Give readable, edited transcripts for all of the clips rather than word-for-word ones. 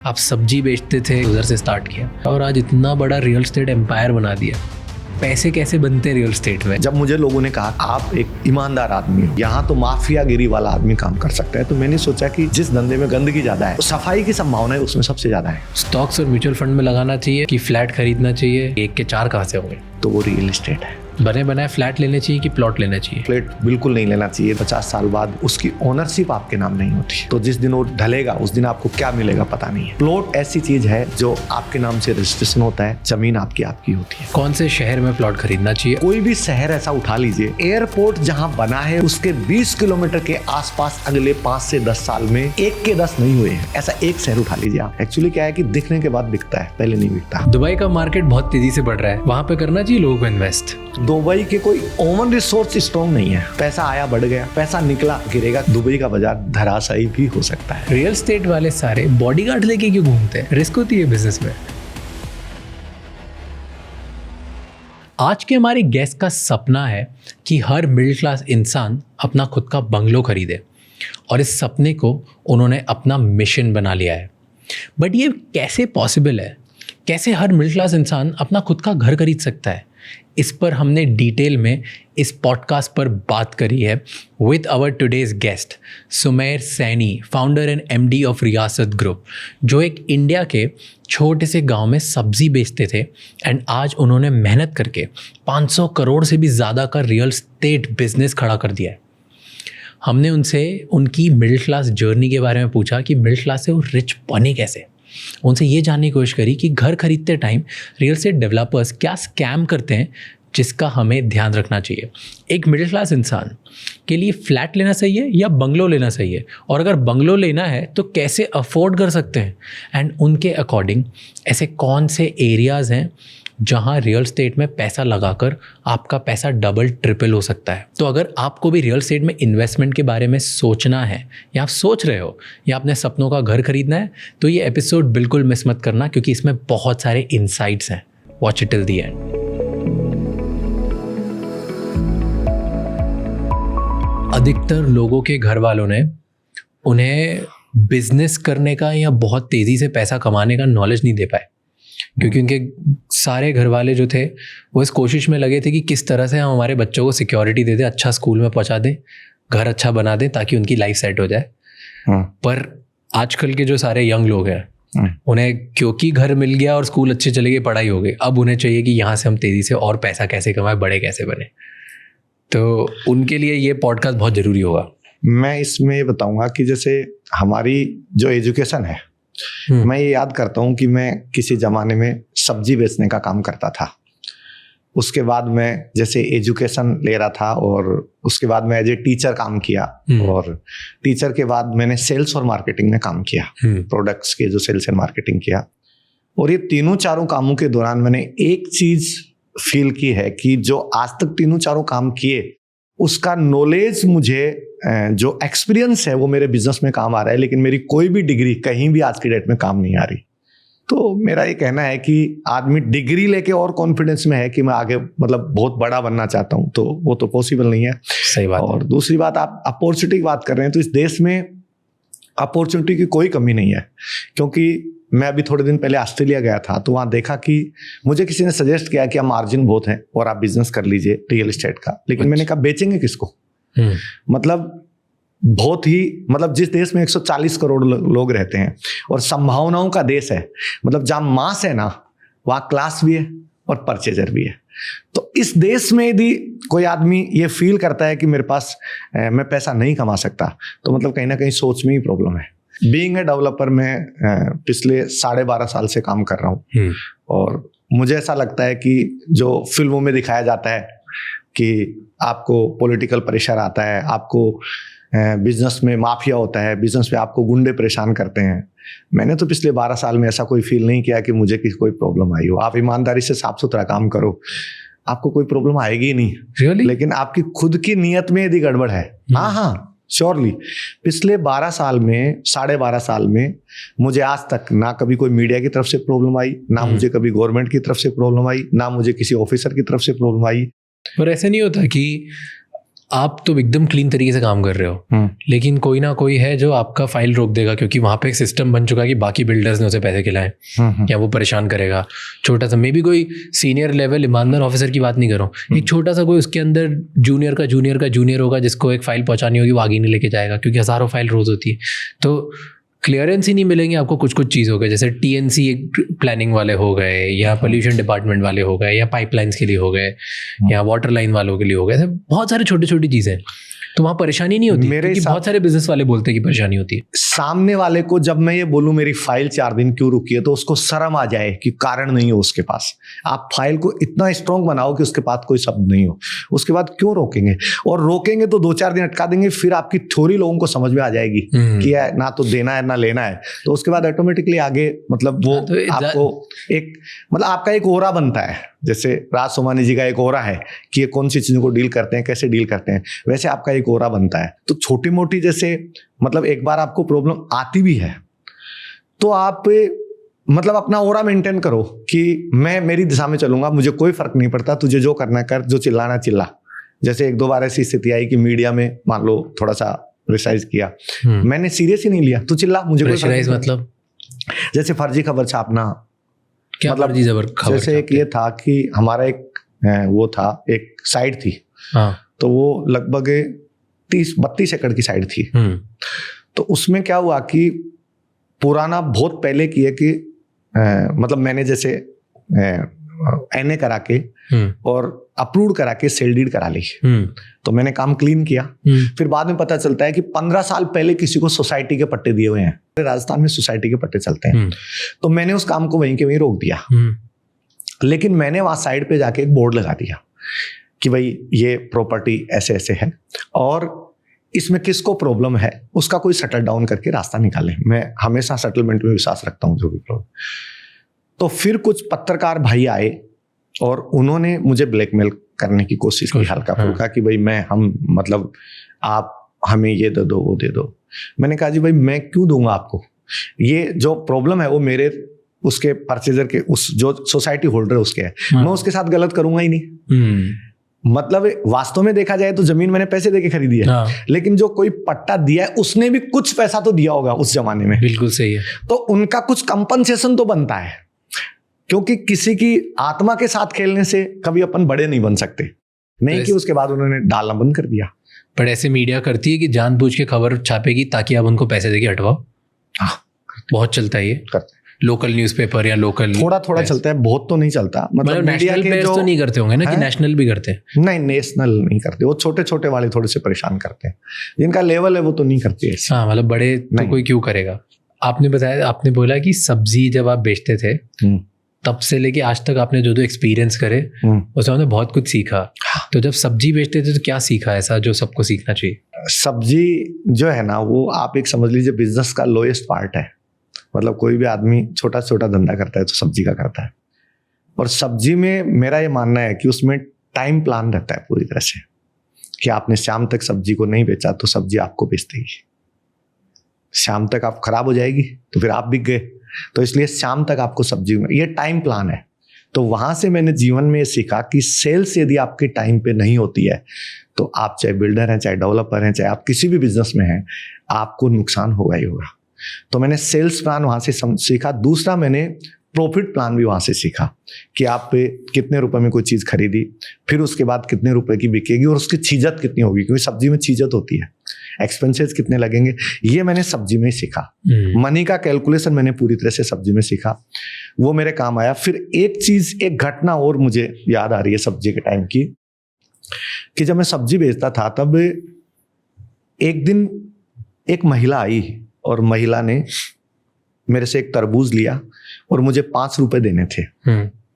आप सब्जी बेचते थे, उधर से स्टार्ट किया और आज इतना बड़ा रियल एस्टेट एम्पायर बना दिया। पैसे कैसे बनते रियल एस्टेट में? जब मुझे लोगों ने कहा आप एक ईमानदार आदमी हो, यहाँ तो माफियागिरी वाला आदमी काम कर सकता है, तो मैंने सोचा कि जिस धंधे में गंदगी ज्यादा है, सफाई की संभावना है उसमें सबसे ज्यादा है। स्टॉक्स और म्यूचुअल फंड में लगाना चाहिए कि फ्लैट खरीदना चाहिए? एक के चार कहाँ से होंगे? तो वो रियल एस्टेट है। बने बनाए फ्लैट लेने चाहिए कि प्लॉट लेना चाहिए? फ्लैट बिल्कुल नहीं लेना चाहिए। 50 साल बाद उसकी ओनरशिप आपके नाम नहीं होती, तो जिस दिन वो ढलेगा उस दिन आपको क्या मिलेगा पता नहीं है। प्लॉट ऐसी चीज है जो आपके नाम से रजिस्ट्रेशन होता है, जमीन आपकी होती है। कौन से शहर में प्लॉट खरीदना चाहिए? कोई भी शहर ऐसा उठा लीजिए, एयरपोर्ट जहाँ बना है उसके 20 किलोमीटर के आसपास अगले 5 से 10 साल में 1 के 10 नहीं हुए हैं। ऐसा एक शहर उठा लीजिए आप। एक्चुअली क्या है कि दिखने के बाद बिकता है, पहले नहीं बिकता। दुबई का मार्केट बहुत तेजी से बढ़ रहा है, वहाँ पे करना चाहिए लोगों को इन्वेस्ट? दुबई के कोई ओवन रिसोर्स स्ट्रॉन्ग नहीं है। पैसा आया बढ़ गया, पैसा निकला गिरेगा। दुबई का बाजार धराशायी भी हो सकता है। रियल एस्टेट वाले सारे बॉडीगार्ड लेके क्यों घूमते हैं? रिस्क होती है बिजनेस में। आज के हमारे गेस्ट का सपना है कि हर मिडिल क्लास इंसान अपना खुद का बंगलो खरीदे और इस सपने को उन्होंने अपना मिशन बना लिया है। बट ये कैसे पॉसिबल है? कैसे हर मिडिल क्लास इंसान अपना खुद का घर खरीद सकता है? इस पर हमने डिटेल में इस पॉडकास्ट पर बात करी है with our today's guest Sumer Saini, founder and MD of Riyasat group, जो एक इंडिया के छोटे से गांव में सब्जी बेचते थे एंड आज उन्होंने मेहनत करके 500 करोड़ से भी ज़्यादा का रियल एस्टेट बिजनेस खड़ा कर दिया है। हमने उनसे उनकी मिडिल क्लास जर्नी के बारे में पूछा कि मिडिल क्लास से वो रिच बने कैसे। उनसे ये जानने की कोशिश करी कि घर खरीदते टाइम रियल एस्टेट डेवलपर्स क्या स्कैम करते हैं जिसका हमें ध्यान रखना चाहिए। एक मिडिल क्लास इंसान के लिए फ्लैट लेना सही है या बंगलो लेना सही है, और अगर बंगलो लेना है तो कैसे अफोर्ड कर सकते हैं, एंड उनके अकॉर्डिंग ऐसे कौन से एरियाज़ हैं जहाँ रियल एस्टेट में पैसा लगाकर आपका पैसा डबल ट्रिपल हो सकता है। तो अगर आपको भी रियल एस्टेट में इन्वेस्टमेंट के बारे में सोचना है या आप सोच रहे हो या अपने सपनों का घर खरीदना है, तो ये एपिसोड बिल्कुल मिस मत करना, क्योंकि इसमें बहुत सारे इंसाइट्स हैं। Watch it till the end. अधिकतर लोगों के घर वालों ने उन्हें बिजनेस करने का या बहुत तेज़ी से पैसा कमाने का नॉलेज नहीं दे पाए, क्योंकि उनके सारे घर वाले जो थे वो इस कोशिश में लगे थे कि किस तरह से हम हमारे बच्चों को सिक्योरिटी दे दें, अच्छा स्कूल में पहुंचा दें, घर अच्छा बना दें ताकि उनकी लाइफ सेट हो जाए। पर आजकल के जो सारे यंग लोग हैं उन्हें क्योंकि घर मिल गया और स्कूल अच्छे चले गए, पढ़ाई हो गई, अब उन्हें चाहिए कि यहाँ से हम तेज़ी से और पैसा कैसे कमाएं, बड़े कैसे बने। तो उनके लिए ये पॉडकास्ट बहुत ज़रूरी होगा। मैं इसमें ये बताऊंगा कि जैसे हमारी जो एजुकेशन है, मैं ये याद करता हूँ कि मैं किसी ज़माने में सब्जी बेचने का काम करता था। उसके बाद मैं जैसे एजुकेशन ले रहा था और उसके बाद मैं एज ए टीचर काम किया, और टीचर के बाद मैंने सेल्स और मार्केटिंग में काम किया, प्रोडक्ट्स के जो सेल्स एंड मार्केटिंग किया। और ये तीनों चारों कामों के दौरान मैंने एक चीज़ फील की है कि जो आज तक तीनों चारों काम किए उसका नॉलेज, मुझे जो एक्सपीरियंस है वो मेरे बिजनेस में काम आ रहा है, लेकिन मेरी कोई भी डिग्री कहीं भी आज की डेट में काम नहीं आ रही। तो मेरा ये कहना है कि आदमी डिग्री लेके और कॉन्फिडेंस में है कि मैं आगे मतलब बहुत बड़ा बनना चाहता हूँ, तो वो तो पॉसिबल नहीं है। सही बात। और दूसरी बात, आप अपॉर्चुनिटी की बात कर रहे हैं, तो इस देश में अपॉर्चुनिटी की कोई कमी नहीं है। क्योंकि मैं अभी थोड़े दिन पहले ऑस्ट्रेलिया गया था, तो वहाँ देखा कि मुझे किसी ने सजेस्ट किया कि आप मार्जिन बहुत है और आप बिजनेस कर लीजिए रियल एस्टेट का, लेकिन मैंने कहा बेचेंगे किसको? मतलब बहुत ही, मतलब जिस देश में 140 करोड़ लोग रहते हैं और संभावनाओं का देश है, मतलब जहाँ मास है ना वहाँ क्लास भी है और परचेजर भी है। तो इस देश में यदि कोई आदमी ये फील करता है कि मेरे पास मैं पैसा नहीं कमा सकता, तो मतलब कहीं ना कहीं सोच में ही प्रॉब्लम है। बीइंग ए डेवलपर मैं पिछले 12.5 साल से काम कर रहा हूँ, और मुझे ऐसा लगता है कि जो फिल्मों में दिखाया जाता है कि आपको पॉलिटिकल प्रेशर आता है, आपको बिजनेस में माफिया होता है, बिजनेस में आपको गुंडे परेशान करते हैं, मैंने तो पिछले 12 साल में ऐसा कोई फील नहीं किया कि मुझे किसी कोई प्रॉब्लम आई हो। आप ईमानदारी से साफ सुथरा काम करो, आपको कोई प्रॉब्लम आएगी ही नहीं। Really? लेकिन आपकी खुद की नीयत में यदि गड़बड़ है, हाँ श्योरली। पिछले 12 साल में, 12.5 साल में मुझे आज तक ना कभी कोई मीडिया की तरफ से प्रॉब्लम आई, ना मुझे कभी गवर्नमेंट की तरफ से प्रॉब्लम आई, ना मुझे किसी ऑफिसर की तरफ से प्रॉब्लम आई। पर ऐसे नहीं होता कि आप तो एकदम क्लीन तरीके से काम कर रहे हो, लेकिन कोई ना कोई है जो आपका फाइल रोक देगा, क्योंकि वहाँ पे एक सिस्टम बन चुका है कि बाकी बिल्डर्स ने उसे पैसे खिलाए, या वो परेशान करेगा। छोटा सा, मे बी कोई सीनियर लेवल ईमानदार ऑफिसर की बात नहीं कर रहा हूँ, एक छोटा सा कोई उसके अंदर जूनियर होगा जिसको एक फाइल पहुँचानी होगी, वो आगे नहीं लेके जाएगा, क्योंकि हज़ारों फाइल रोज होती है। तो क्लियरेंस ही नहीं मिलेंगे आपको। कुछ चीज़ हो गए, जैसे टीएनसी एक प्लानिंग वाले हो गए, या पोल्यूशन डिपार्टमेंट वाले हो गए, या पाइपलाइंस के लिए हो गए, या वाटर लाइन वालों के लिए हो गए, ऐसे बहुत सारे छोटी चीज़ें। तो वहाँ परेशानी नहीं होती, क्योंकि बहुत सारे बिजनेस वाले बोलते हैं कि परेशानी होती है। सामने वाले को जब मैं ये बोलूं मेरी फाइल 4 दिन क्यों रुकी है, तो उसको शर्म आ जाए कि कारण नहीं हो उसके पास। आप फाइल को इतना स्ट्रॉन्ग बनाओ कि उसके पास कोई शब्द नहीं हो, उसके बाद क्यों रोकेंगे? और रोकेंगे तो 2-4 दिन अटका देंगे, फिर आपकी थ्योरी लोगों को समझ में आ जाएगी कि ना तो देना है ना लेना है, तो उसके बाद ऑटोमेटिकली आगे मतलब वो आपको एक मतलब आपका एक ओरा बनता है। जैसे राज सोमानी जी का एक ओरा है कि ये कौन सी चीज़ों को डील करते हैं, कैसे डील करते हैं, वैसे आपका एक ओरा बनता है। तो छोटी मोटी जैसे मतलब एक बार आपको प्रॉब्लम आती भी है तो आप मतलब अपना ओरा मेंटेन करो कि मैं मेरी दिशा में चलूंगा, मुझे कोई फर्क नहीं पड़ता, तुझे जो करना कर, जो चिल्लाना चिल्ला। जैसे 1-2 बार ऐसी स्थिति आई कि मीडिया में मान लो थोड़ा सा प्रेशराइज किया, मैंने सीरियस ही नहीं लिया, तू चिल्ला, मुझे कोई फर्क नहीं। मतलब जैसे फर्जी खबर छापना, क्या मतलब जैसे एक ये था कि हमारा एक वो था, एक साइड थी, तो वो लगभग 30-32 एकड़ की साइड थी। तो उसमें क्या हुआ कि पुराना बहुत पहले की है कि मतलब मैंने जैसे एनए करा के और अप्रूव करा के सेल डीड करा ली, तो मैंने काम क्लीन किया। फिर बाद में पता चलता है कि 15 साल पहले किसी को सोसाइटी के पट्टे दिए हुए हैं। राजस्थान में सोसाइटी के पट्टे चलते हैं, तो मैंने उस काम को वहीं के वहीं रोक दिया। लेकिन मैंने वहां साइड पे जाके एक बोर्ड लगा दिया कि भाई ये प्रॉपर्टी ऐसे ऐसे है और इसमें किसको प्रॉब्लम है उसका कोई सेटल डाउन करके रास्ता निकाले। मैं हमेशा सेटलमेंट में विश्वास रखता हूँ, जो भी प्रॉब्लम। तो फिर कुछ पत्रकार भाई आए और उन्होंने मुझे ब्लैकमेल करने की कोशिश की, हल्का फुल्का, कि भाई हम मतलब आप हमें ये दे दो, वो दे दो। मैंने कहा जी भाई मैं क्यों दूंगा आपको, ये जो प्रॉब्लम है वो मेरे उसके परचेजर के, उस जो सोसाइटी होल्डर है उसके है, मैं उसके साथ गलत करूंगा ही नहीं। मतलब वास्तव में देखा जाए तो जमीन मैंने पैसे देके खरीदी है, लेकिन जो कोई पट्टा दिया है उसने भी कुछ पैसा तो दिया होगा उस जमाने में। बिल्कुल सही है। तो उनका कुछ कंपनसेशन तो बनता है, क्योंकि किसी की आत्मा के साथ खेलने से कभी अपन बड़े नहीं बन सकते। नहीं कि उसके बाद उन्होंने डालना बंद कर दिया। पर ऐसे मीडिया करती है कि जानबूझ के खबर छापेगी ताकि आप उनको पैसे देके हटवाओ। बहुत चलता है ये, लोकल न्यूज़पेपर या लोकल थोड़ा चलता है, बहुत तो नहीं चलता। मतलब नेशनल पेपर्स तो नहीं करते होंगे ना, कि नेशनल भी करते हैं? नहीं, नेशनल नहीं करते, वो छोटे छोटे वाले थोड़े से परेशान करते हैं, जिनका लेवल है वो तो नहीं करते। हाँ, मतलब बड़े तो कोई क्यों करेगा। आपने बताया, आपने बोला कि सब्जी जब आप बेचते थे तब से लेके आज तक आपने जो एक्सपीरियंस करे उसमें आपने बहुत कुछ सीखा। तो जब सब्जी बेचते थे तो क्या सीखा ऐसा जो सबको सीखना चाहिए? सब्जी जो है ना, वो आप एक समझ लीजिए बिजनेस का लोएस्ट पार्ट है। मतलब कोई भी आदमी छोटा छोटा धंधा करता है तो सब्जी का करता है। और सब्जी में मेरा ये मानना है कि उसमें टाइम प्लान रहता है पूरी तरह से, कि आपने शाम तक सब्जी को नहीं बेचा तो सब्जी आपको बेच देगी। शाम तक आप खराब हो जाएगी तो फिर आप बिक गए। तो इसलिए शाम तक आपको सब्जी में ये टाइम प्लान है। तो वहां से मैंने जीवन में ये सीखा कि सेल्स यदि आपके टाइम पे नहीं होती है तो आप चाहे बिल्डर हैं, चाहे डेवलपर हैं, चाहे आप किसी भी बिजनेस में हैं, आपको नुकसान होगा ही होगा। तो मैंने सेल्स प्लान वहां से सीखा। दूसरा, मैंने प्रॉफिट प्लान भी वहां से सीखा कि आप कितने रुपए में कोई चीज खरीदी, फिर उसके बाद कितने रुपए की बिकेगी और उसकी चीजत कितनी होगी, क्योंकि सब्जी में चीजत होती है, एक्सपेंसेस कितने लगेंगे, ये मैंने सब्जी में ही सीखा। मनी का कैलकुलेशन मैंने पूरी तरह से सब्जी में सीखा, वो मेरे काम आया। फिर एक चीज, एक घटना और मुझे याद आ रही है सब्जी के टाइम की, कि जब मैं सब्जी बेचता था तब एक दिन एक महिला आई और महिला ने मेरे से एक तरबूज लिया और मुझे 5 रुपए देने थे,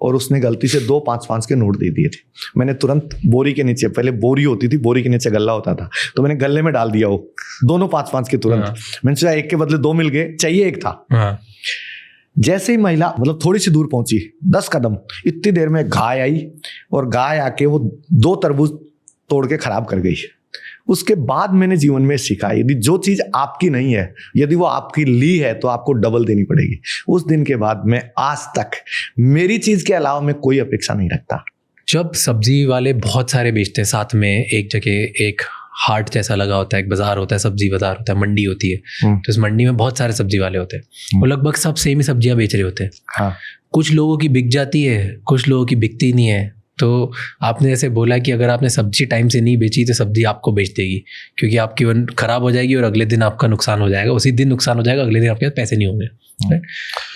और उसने गलती से 2 5-5 के नोट दे दिए थे। मैंने तुरंत बोरी के नीचे, पहले बोरी होती थी, बोरी के नीचे गल्ला होता था, तो मैंने गल्ले में डाल दिया वो दोनों 5-5 के तुरंत। मैंने सोचा एक के बदले 2 मिल गए, चाहिए एक था। जैसे ही महिला मतलब थोड़ी सी दूर पहुंची, 10 कदम, इतनी देर में गाय आई और गाय आके वो 2 तरबूज तोड़ के खराब कर गई। उसके बाद मैंने जीवन में सीखा, यदि जो चीज आपकी नहीं है, यदि वो आपकी ली है तो आपको डबल देनी पड़ेगी। उस दिन के बाद मैं आज तक मेरी चीज के अलावा मैं कोई अपेक्षा नहीं रखता। जब सब्जी वाले बहुत सारे बेचते हैं साथ में, एक जगह एक हाट जैसा लगा होता है, एक बाजार होता है, सब्जी बाजार होता है, मंडी होती है, तो इस मंडी में बहुत सारे सब्जी वाले होते हैं, वो लगभग सब सेम ही सब्जियां बेच रहे होते हैं। हाँ। कुछ लोगों की बिक जाती है, कुछ लोगों की बिकती नहीं है। तो आपने जैसे बोला कि अगर आपने सब्जी टाइम से नहीं बेची तो सब्जी आपको बेच देगी, क्योंकि आपकी वन खराब हो जाएगी और अगले दिन आपका नुकसान हो जाएगा, उसी दिन नुकसान हो जाएगा, अगले दिन आपके पास पैसे नहीं होंगे।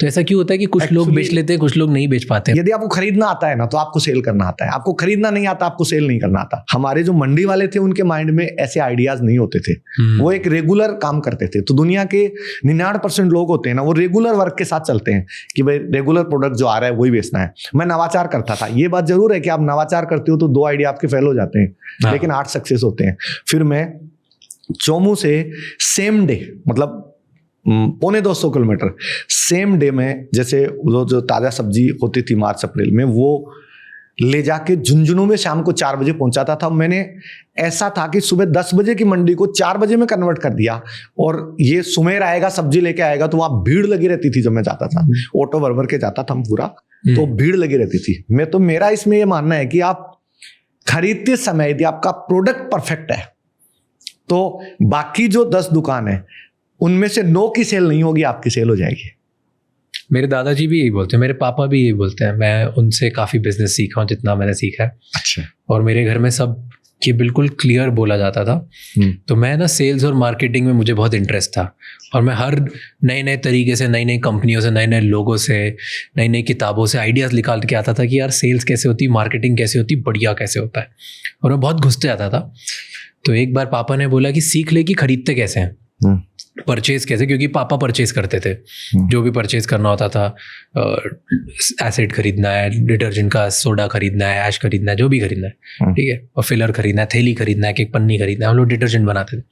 तो ऐसा क्यों होता है कि कुछ लोग बेच लेते हैं, कुछ लोग नहीं बेच पाते? यदि आपको खरीदना आता है ना तो आपको सेल करना आता है, आपको खरीदना नहीं आता आपको सेल नहीं करना आता। हमारे जो मंडी वाले थे उनके माइंड में ऐसे आइडियाज नहीं होते थे, वो एक रेगुलर काम करते थे। तो दुनिया के 99% लोग होते हैं ना, वो रेगुलर वर्क के साथ चलते हैं कि भाई रेगुलर प्रोडक्ट जो आ रहा है वही बेचना है। मैं नवाचार करता था, ये बात जरूर है कि आप नवाचार करते हो तो 2 आइडिया आपके फेल हो जाते हैं, लेकिन 8 सक्सेस होते हैं। फिर मैं चोमू से सेम डे, मतलब 250 किलोमीटर सेम डे में, जैसे जो ताज़ा सब्जी होती थी मार्च अप्रैल में, वो ले जाके झुंझुनू में शाम को 4 बजे पहुंचाता था। मैंने ऐसा था कि सुबह 10 बजे की मंडी को 4 बजे में कन्वर्ट कर दिया, और ये सुमेर आएगा सब्जी लेके आएगा तो वहां भीड़ लगी रहती थी। जब मैं जाता था ऑटो भर के जाता था पूरा, तो भीड़ लगी रहती थी। मेरा इसमें ये मानना है कि आप खरीदते समय यदि आपका प्रोडक्ट परफेक्ट है तो बाकी जो 10 दुकान है उनमें से 9 की सेल नहीं होगी, आपकी सेल हो जाएगी। मेरे दादाजी भी यही बोलते हैं, मेरे पापा भी यही बोलते हैं। मैं उनसे काफ़ी बिजनेस सीखा हूँ जितना मैंने सीखा है। अच्छा। और मेरे घर में सब ये बिल्कुल क्लियर बोला जाता था। तो मैं ना सेल्स और मार्केटिंग में मुझे बहुत इंटरेस्ट था, और मैं हर नए नए तरीके से, नई नई कंपनियों से, नए नए लोगों से, नई नई किताबों से आइडियाज़ निकाल के आता था कि यार सेल्स कैसे होती, मार्केटिंग कैसे होती, बढ़िया कैसे होता है। और मैं बहुत घुसते आता था। तो एक बार पापा ने बोला कि सीख ले कि खरीदते कैसे हैं, परचेज कैसे, क्योंकि पापा परचेज करते थे। जो भी परचेज करना होता था, एसिड खरीदना है, डिटर्जेंट का सोडा खरीदना है, ऐश खरीदना है, जो भी खरीदना है, ठीक है, और फिलर खरीदना है, थैली खरीदना है, एक पन्नी खरीदना है। हम लोग डिटर्जेंट बनाते थे।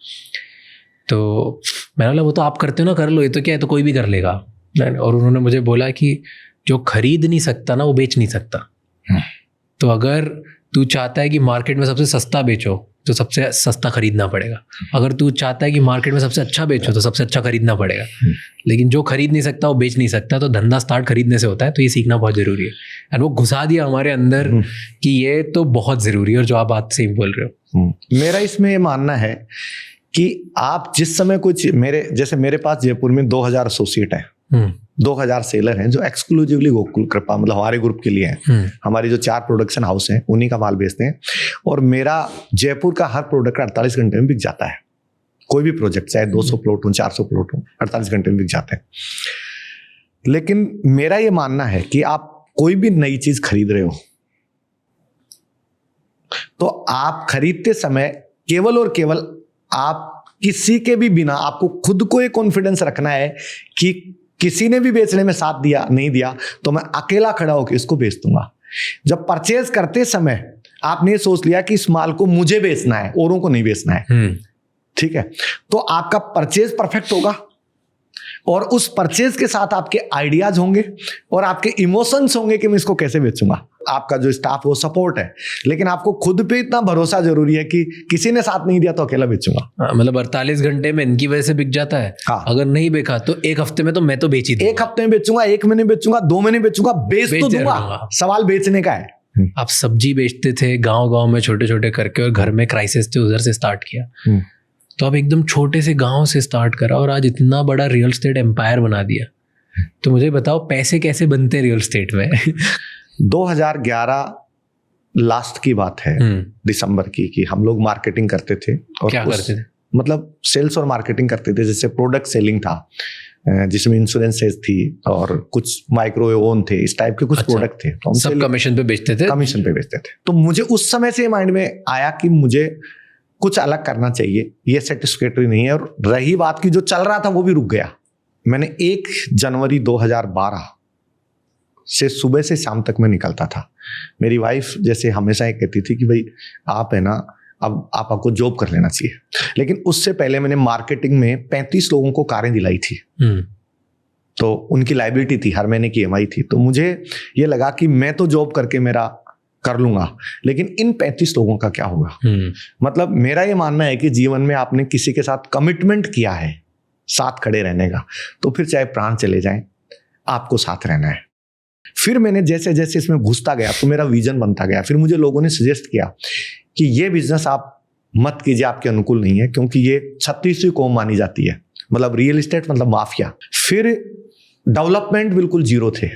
तो मैंने बोला वो तो आप करते हो ना, कर लो, ये तो क्या है, तो कोई भी कर लेगा। और उन्होंने मुझे बोला कि जो खरीद नहीं सकता ना वो बेच नहीं सकता। तो अगर तू चाहता है कि मार्केट में सबसे सस्ता बेचो तो सबसे सस्ता खरीदना पड़ेगा, अगर तू चाहता है कि मार्केट में सबसे अच्छा बेचो तो सबसे अच्छा खरीदना पड़ेगा। लेकिन जो खरीद नहीं सकता वो बेच नहीं सकता। तो धंधा स्टार्ट खरीदने से होता है। तो ये सीखना बहुत ज़रूरी है। एंड वो घुसा दिया हमारे अंदर कि ये तो बहुत ज़रूरी है, और जो आप बात सेम बोल रहे हो। मेरा इसमें ये मानना है कि आप जिस समय कुछ, मेरे पास जयपुर में 2000 एसोसिएट हैं, 2000 सेलर हैं जो एक्सक्लूसिवली गोकुल कृपा मतलब हमारे ग्रुप के लिए हैं। हमारी जो 4 प्रोडक्शन हाउस हैं उन्हीं का माल बेचते हैं, और मेरा जयपुर का हर प्रोडक्ट 48 घंटे में बिक जाता है। कोई भी प्रोजेक्ट, चाहे 200 प्लॉट हो, 400 प्लॉट हो, 48 घंटे में बिक जाते हैं। लेकिन मेरा ये मानना है कि आप कोई भी नई चीज खरीद रहे हो तो आप खरीदते समय केवल और केवल आप किसी के भी बिना, आपको खुद को ये कॉन्फिडेंस रखना है कि किसी ने भी बेचने में साथ दिया नहीं दिया तो मैं अकेला खड़ा होकर इसको बेच दूंगा। जब परचेज करते समय आपने ये सोच लिया कि इस माल को मुझे बेचना है, औरों को नहीं बेचना है, ठीक है, तो आपका परचेज परफेक्ट होगा, और उस परचेज के साथ आपके आइडियाज होंगे और आपके इमोशंस होंगे कि मैं इसको कैसे बेचूंगा। आपका जो स्टाफ वो सपोर्ट है, लेकिन आपको खुद पे इतना भरोसा जरूरी है कि किसी ने साथ नहीं दिया तो अकेला बेचूंगा। मतलब 48 घंटे में इनकी वजह से बिक जाता है। हाँ। अगर नहीं बेचा तो 1 हफ्ते में तो मैं तो बेच ही दूंगा। 1 हफ्ते में बेचूंगा, 1 महीने बेचूंगा, 2 महीने बेचूंगा, बेच तो दूंगा। सवाल बेचने का है। आप सब्जी बेचते थे गांव-गांव में छोटे छोटे करके, और घर में क्राइसिस थे उधर से स्टार्ट किया। तो आप एकदम छोटे से गांव से स्टार्ट करा और आज इतना बड़ा रियल एस्टेट एम्पायर बना दिया। तो मुझे बताओ पैसे कैसे बनते रियल एस्टेट में? 2011 लास्ट की बात है, दिसंबर की, कि हम लोग मार्केटिंग करते थे। और क्या करते थे? मतलब सेल्स और मार्केटिंग करते थे। जैसे प्रोडक्ट सेलिंग था जिसमें इंश्योरेंसेज थी और कुछ माइक्रोवेव ओवन थे, इस टाइप के कुछ प्रोडक्ट थे। तो हम सब कमीशन पे बेचते थे। कमीशन पे बेचते थे। तो मुझे उस समय से माइंड में आया कि मुझे कुछ अलग करना चाहिए, ये सेटिस्फैक्टरी नहीं है। और रही बात की जो चल रहा था वो भी रुक गया। मैंने 1 जनवरी 2012 से सुबह से शाम तक मैं निकलता था। मेरी वाइफ जैसे हमेशा ये कहती थी कि भाई आप है ना, अब आप आपको जॉब कर लेना चाहिए। लेकिन उससे पहले मैंने मार्केटिंग में 35 लोगों को कारें दिलाई थी। तो उनकी लायबिलिटी थी, हर महीने की EMI थी। तो मुझे ये लगा कि मैं तो जॉब करके मेरा कर लूंगा, लेकिन इन 35 लोगों का क्या होगा। मतलब मेरा ये मानना है कि जीवन में आपने किसी के साथ कमिटमेंट किया है साथ खड़े रहने का, तो फिर चाहे प्राण चले जाएं आपको साथ रहना है। फिर मैंने जैसे जैसे इसमें घुसता गया तो मेरा विजन बनता गया। फिर मुझे लोगों ने सजेस्ट किया कि ये बिजनेस आप मत कीजिए, आपके अनुकूल नहीं है, क्योंकि ये 36वीं कौम मानी जाती है, मतलब रियल एस्टेट मतलब माफिया। फिर डेवलपमेंट बिल्कुल जीरो थे,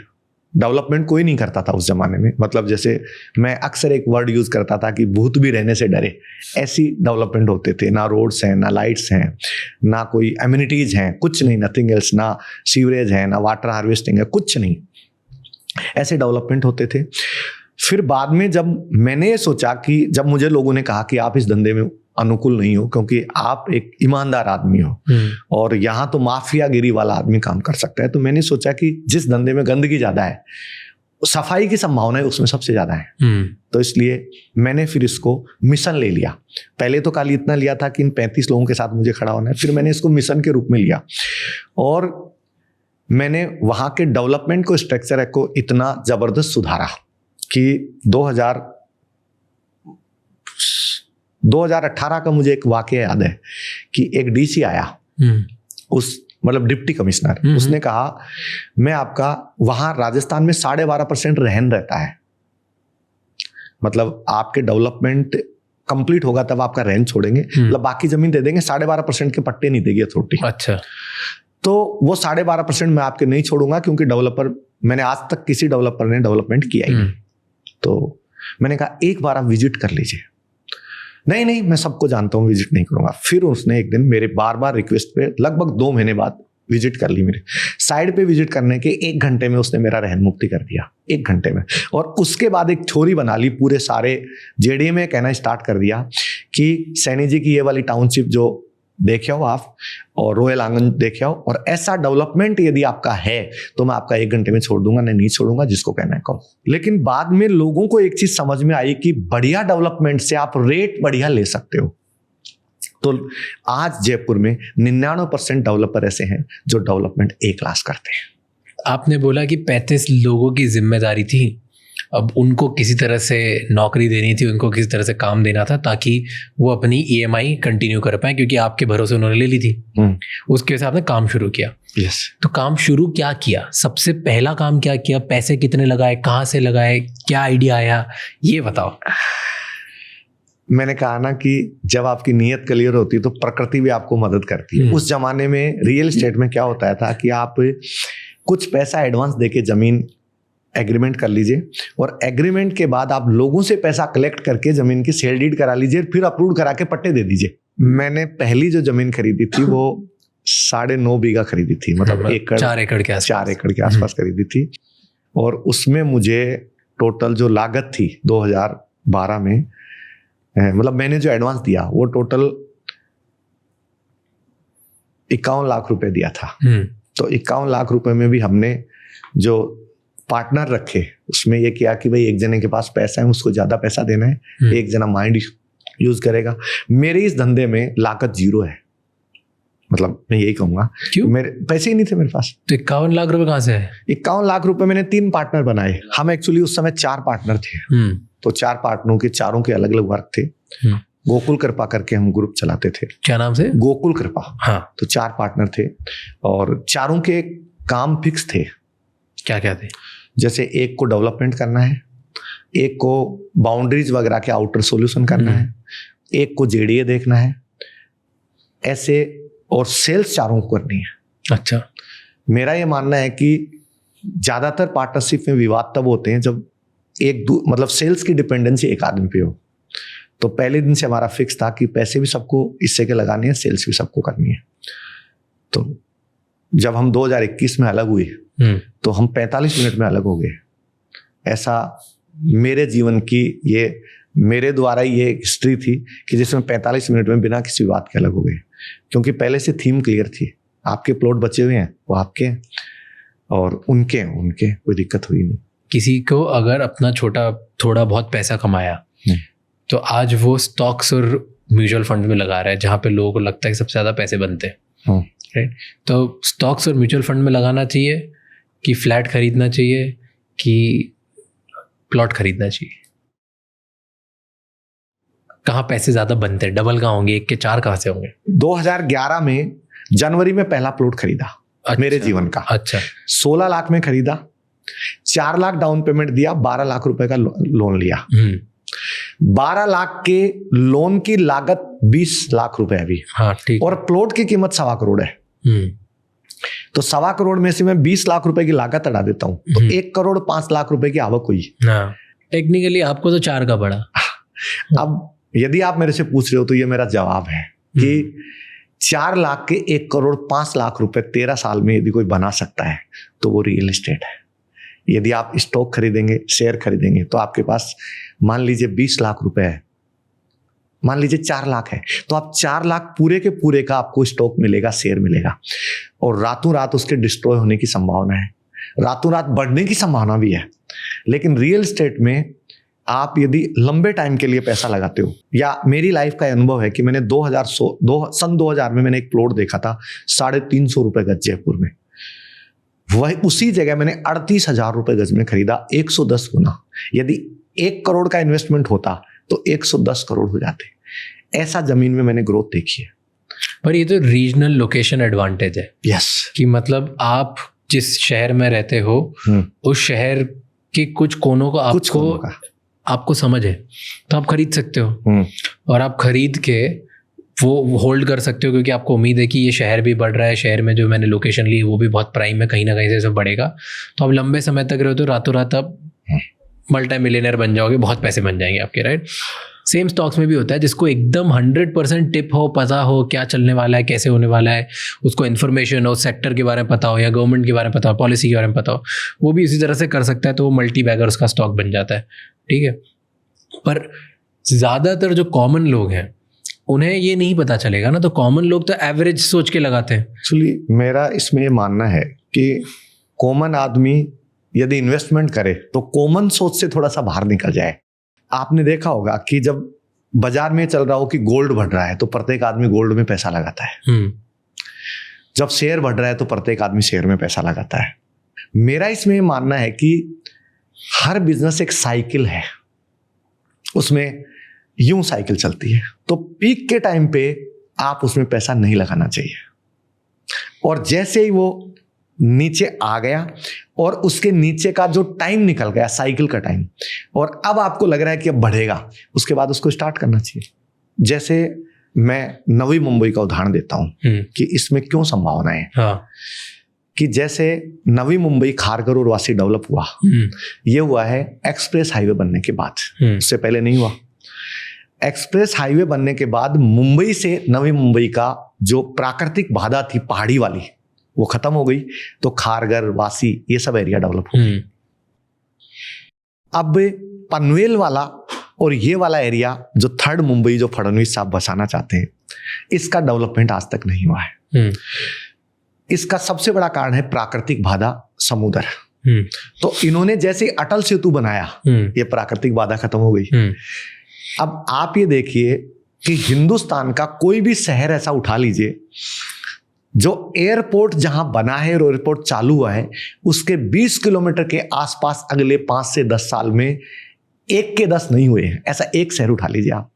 डेवलपमेंट कोई नहीं करता था उस जमाने में। मतलब जैसे मैं अक्सर एक वर्ड यूज करता था कि भूत भी रहने से डरे, ऐसी डेवलपमेंट होते थे। ना रोड्स हैं, ना लाइट्स हैं, ना कोई एम्यूनिटीज हैं, कुछ नहीं, नथिंग एल्स, ना सीवरेज है, ना वाटर हार्वेस्टिंग है, कुछ नहीं, ऐसे डेवलपमेंट होते थे। फिर बाद में जब मैंने ये सोचा कि जब मुझे लोगों ने कहा कि आप इस धंधे में अनुकूल नहीं हो क्योंकि आप एक ईमानदार आदमी हो और यहाँ तो माफियागिरी वाला आदमी काम कर सकता है, तो मैंने सोचा कि जिस धंधे में गंदगी ज्यादा है, सफाई की संभावना उसमें सबसे ज्यादा है। तो इसलिए मैंने फिर इसको मिशन ले लिया। पहले तो खाली इतना लिया था कि इन 35 लोगों के साथ मुझे खड़ा होना है, फिर मैंने इसको मिशन के रूप में लिया और मैंने वहां के डेवलपमेंट को, स्ट्रक्चर को इतना जबरदस्त सुधारा कि 2018 का मुझे एक वाकया याद है कि एक डीसी आया, उस मतलब डिप्टी कमिश्नर, उसने कहा मैं आपका वहां राजस्थान में 12.5% रहन रहता है, मतलब आपके डेवलपमेंट कंप्लीट होगा तब आपका रहन छोड़ेंगे, मतलब बाकी जमीन दे देंगे, 12.5% के पट्टे नहीं देगी अथॉरिटी। अच्छा, तो वो 12.5% मैं आपके नहीं छोड़ूंगा क्योंकि डेवलपर, मैंने आज तक किसी डेवलपर ने डेवलपमेंट किया ही नहीं। तो मैंने कहा एक बार आप विजिट कर लीजिए। नहीं नहीं, मैं सबको जानता हूँ, विजिट नहीं करूंगा। फिर उसने एक दिन मेरे बार बार रिक्वेस्ट पे लगभग 2 महीने बाद विजिट कर ली। मेरे साइड पे विजिट करने के 1 घंटे में उसने मेरा रहन मुक्ति कर दिया, 1 घंटे में। और उसके बाद एक थ्योरी बना ली, पूरे सारे जेडीए में कहना स्टार्ट कर दिया कि सैनी जी की ये वाली टाउनशिप जो देखे हो आप और रॉयल आंगन देखे हो, और ऐसा डेवलपमेंट यदि आपका है तो मैं आपका 1 घंटे में छोड़ दूंगा, नहीं छोड़ूंगा, जिसको कहना है कहो। लेकिन बाद में लोगों को एक चीज समझ में आई कि बढ़िया डेवलपमेंट से आप रेट बढ़िया ले सकते हो। तो आज जयपुर में 99% डेवलपर ऐसे हैं जो डेवलपमेंट A क्लास करते हैं। आपने बोला कि 35 लोगों की जिम्मेदारी थी, अब उनको किसी तरह से नौकरी देनी थी, उनको किसी तरह से काम देना था ताकि वो अपनी EMI कंटिन्यू कर पाए, क्योंकि आपके भरोसे उन्होंने ले ली थी। उसके हिसाब से आपने काम शुरू किया। यस। तो काम शुरू क्या किया, सबसे पहला काम क्या किया, पैसे कितने लगाए, कहाँ से लगाए, क्या आइडिया आया, ये बताओ। मैंने कहा ना कि जब आपकी नीयत क्लियर होती है तो प्रकृति भी आपको मदद करती है। उस जमाने में रियल एस्टेट में क्या होता था कि आप कुछ पैसा एडवांस देके जमीन एग्रीमेंट कर लीजिए और एग्रीमेंट के बाद आप लोगों से पैसा कलेक्ट करके जमीन की सेल डीड करा लीजिए, फिर अप्रूव करा के पट्टे दे दीजिए। मैंने पहली जो जमीन खरीदी थी वो 9.5 बीघा खरीदी थी, मतलब 4 एकड़ के आसपास, 4 एकड़ के आसपास खरीदी थी। और उसमें मुझे टोटल जो लागत थी 2012 में, मतलब मैंने जो एडवांस दिया वो टोटल 51 लाख रुपए दिया था। तो 51 लाख रुपए में भी हमने जो पार्टनर रखे उसमें ये किया कि भाई एक जने के पास पैसा है उसको ज्यादा पैसा देना है, एक जना माइंड यूज करेगा। मेरे इस धंधे में लागत 0 है, मतलब मैं यही कहूंगा। क्यों? मेरे पैसे ही नहीं थे मेरे पास। तो 51 लाख रुपए कहाँ से है? 51 लाख रुपए मैंने 3 पार्टनर बनाए। हम एक्चुअली उस समय 4 पार्टनर थे। तो 4 पार्टनरों के चारों के अलग अलग वर्क थे। गोकुल कृपा करके हम ग्रुप चलाते थे। क्या नाम से? गोकुल कृपा। हाँ। तो 4 पार्टनर थे और चारों के काम फिक्स थे। क्या क्या थे? जैसे एक को डेवलपमेंट करना है, एक को बाउंड्रीज वगैरह के आउटर सॉल्यूशन करना है, एक को जेडीए देखना है, ऐसे, और सेल्स चारों को करनी है। अच्छा। मेरा ये मानना है कि ज्यादातर पार्टनरशिप में विवाद तब होते हैं जब मतलब सेल्स की डिपेंडेंसी एक आदमी पे हो। तो पहले दिन से हमारा फिक्स था कि पैसे भी सबको इससे के लगाने हैं, सेल्स भी सबको करनी है। तो जब हम 2021 में अलग हुए तो हम 45 मिनट में अलग हो गए। ऐसा मेरे जीवन की ये मेरे द्वारा ये हिस्ट्री थी कि जिसमें 45 मिनट में बिना किसी बात के अलग हो गए, क्योंकि पहले से थीम क्लियर थी। आपके प्लॉट बचे हुए हैं वो आपके हैं और उनके कोई दिक्कत हुई नहीं। किसी को अगर अपना थोड़ा बहुत पैसा कमाया तो आज वो स्टॉक्स और म्यूचुअल फंड में लगा रहा है, जहाँ पे लोगों को लगता है कि सबसे ज़्यादा पैसे बनते हैं। राइट। तो स्टॉक्स और म्यूचुअल फंड में लगाना चाहिए कि फ्लैट खरीदना चाहिए कि प्लॉट खरीदना चाहिए? कहाँ पैसे ज़्यादा बनते हैं? डबल कहाँ होंगे? 1 के 4 कहाँ से होंगे? 2011 में जनवरी में पहला प्लॉट खरीदा। अच्छा, मेरे जीवन का। अच्छा। 16 लाख में खरीदा। 4 लाख डाउन पेमेंट दिया, 12 लाख रुपए का लोन लिया। 12 लाख के लोन की लागत 20 लाख रुपए अभी। हाँ ठीक। और प्लॉट की कीमत 1.25 करोड़ है। तो 1.25 करोड़ में से मैं 20 लाख रुपए की लागत हटा देता हूं, तो 1 करोड़ 5 लाख रुपए की आवक हुई। हाँ, टेक्निकली आपको तो 4 का पड़ा। अब यदि आप मेरे से पूछ रहे हो तो ये मेरा जवाब है कि 4 लाख के 1 करोड़ 5 लाख रुपए 13 साल में यदि कोई बना सकता है तो वो रियल एस्टेट है। यदि आप स्टॉक खरीदेंगे, शेयर खरीदेंगे, तो आपके पास मान लीजिए 20 लाख रुपए है, मान लीजिए 4 लाख है, तो आप 4 लाख पूरे के पूरे का आपको स्टॉक मिलेगा, शेयर मिलेगा, और रातों रात उसके डिस्ट्रॉय होने की संभावना है, रातों रात बढ़ने की संभावना भी है। लेकिन रियल एस्टेट में आप यदि लंबे टाइम के लिए पैसा लगाते हो, या मेरी लाइफ का अनुभव है कि मैंने सन 2000 में मैंने एक प्लॉट देखा था 350 रुपए गज जयपुर में। वही उसी जगह मैंने 38,000 रुपए गज में खरीदा, 110 गुना। यदि 1 करोड़ का इन्वेस्टमेंट होता तो 110 करोड़ हो जाते। ऐसा जमीन में मैंने ग्रोथ देखी है। पर ये तो रीजनल लोकेशन एडवांटेज है। यस, कि मतलब आप जिस शहर में रहते हो उस शहर के कुछ कोनों को आपको समझ है, तो आप खरीद सकते हो, और आप खरीद के वो होल्ड कर सकते हो, क्योंकि आपको उम्मीद है कि ये शहर भी बढ़ रहा है, शहर में जो मैंने लोकेशन ली वो भी बहुत प्राइम है, कहीं ना कहीं से सब बढ़ेगा। तो आप लंबे समय तक रहो तो रातों रात आप मल्टी मिलियनर बन जाओगे, बहुत पैसे बन जाएंगे आपके, राइट। सेम स्टॉक्स में भी होता है, जिसको एकदम 100% टिप हो, पता हो क्या चलने वाला है, कैसे होने वाला है, उसको इन्फॉर्मेशन हो, सेक्टर के बारे में पता हो, या गवर्नमेंट के बारे में पता हो, पॉलिसी के बारे में पता हो, वो भी इसी तरह से कर सकता है, तो वो मल्टी बैगर उसका स्टॉक बन जाता है, ठीक है। पर ज़्यादातर जो कॉमन लोग हैं उन्हें ये नहीं पता चलेगा ना, तो कॉमन लोग तो एवरेज सोच के लगाते हैं। एक्चुअली मेरा इसमें ये मानना है कि कॉमन आदमी यदि इन्वेस्टमेंट करे तो कॉमन सोच से थोड़ा सा बाहर निकल जाए। आपने देखा होगा कि जब बाजार में चल रहा हो कि गोल्ड बढ़ रहा है तो प्रत्येक आदमी गोल्ड में पैसा लगाता है, जब शेयर बढ़ रहा है तो प्रत्येक आदमी शेयर में पैसा लगाता है। मेरा इसमें ये मानना है कि हर बिजनेस एक साइकिल है, उसमें यूं साइकिल चलती है, तो पीक के टाइम पे आप उसमें पैसा नहीं लगाना चाहिए, और जैसे ही वो नीचे आ गया और उसके नीचे का जो टाइम निकल गया, साइकिल का टाइम, और अब आपको लग रहा है कि अब बढ़ेगा, उसके बाद उसको स्टार्ट करना चाहिए। जैसे मैं नवी मुंबई का उदाहरण देता हूं कि इसमें क्यों संभावना है। हाँ। कि जैसे नवी मुंबई खारघर और वासी डेवलप हुआ, ये हुआ है एक्सप्रेस हाईवे बनने के बाद, उससे पहले नहीं हुआ। एक्सप्रेस हाईवे बनने के बाद मुंबई से नवी मुंबई का जो प्राकृतिक बाधा थी पहाड़ी वाली, वो खत्म हो गई, तो खारघर, वासी, ये सब एरिया डेवलप हो गए। अब पनवेल वाला और ये वाला एरिया जो थर्ड मुंबई जो फडणवीस साहब बसाना चाहते हैं, इसका डेवलपमेंट आज तक नहीं हुआ है। इसका सबसे बड़ा कारण है प्राकृतिक बाधा, समुद्र। तो इन्होंने जैसे अटल सेतु बनाया, ये प्राकृतिक बाधा खत्म हो गई। अब आप ये देखिए कि हिंदुस्तान का कोई भी शहर ऐसा उठा लीजिए, जो एयरपोर्ट जहां बना है और एयरपोर्ट चालू हुआ है, उसके 20 किलोमीटर के आसपास अगले 5 से 10 साल में 1 के 10 नहीं हुए हैं। ऐसा एक शहर उठा लीजिए आप।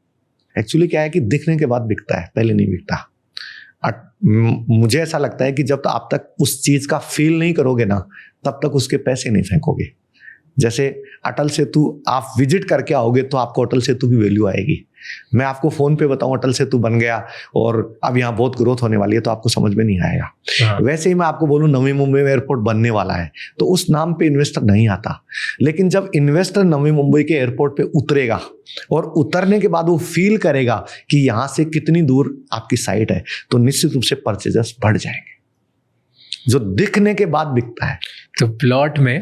एक्चुअली क्या है कि दिखने के बाद बिकता है, पहले नहीं बिकता। मुझे ऐसा लगता है कि जब आप तक उस चीज का फील नहीं करोगे ना, तब तक उसके पैसे नहीं फेंकोगे। जैसे अटल सेतु आप विजिट करके आओगे तो आपको अटल सेतु की वैल्यू आएगी। मैं आपको फोन पे बताऊं अटल सेतु बन गया और अब यहाँ बहुत ग्रोथ होने वाली है, तो आपको समझ में नहीं आएगा। हाँ। वैसे ही मैं आपको बोलूं नवी मुंबई में एयरपोर्ट बनने वाला है, तो उस नाम पे इन्वेस्टर नहीं आता। लेकिन जब इन्वेस्टर नवी मुंबई के एयरपोर्ट पे उतरेगा और उतरने के बाद वो फील करेगा कि यहाँ से कितनी दूर आपकी साइट है, तो निश्चित रूप से परचेजर्स बढ़ जाएंगे, जो दिखने के बाद बिकता है। तो प्लॉट में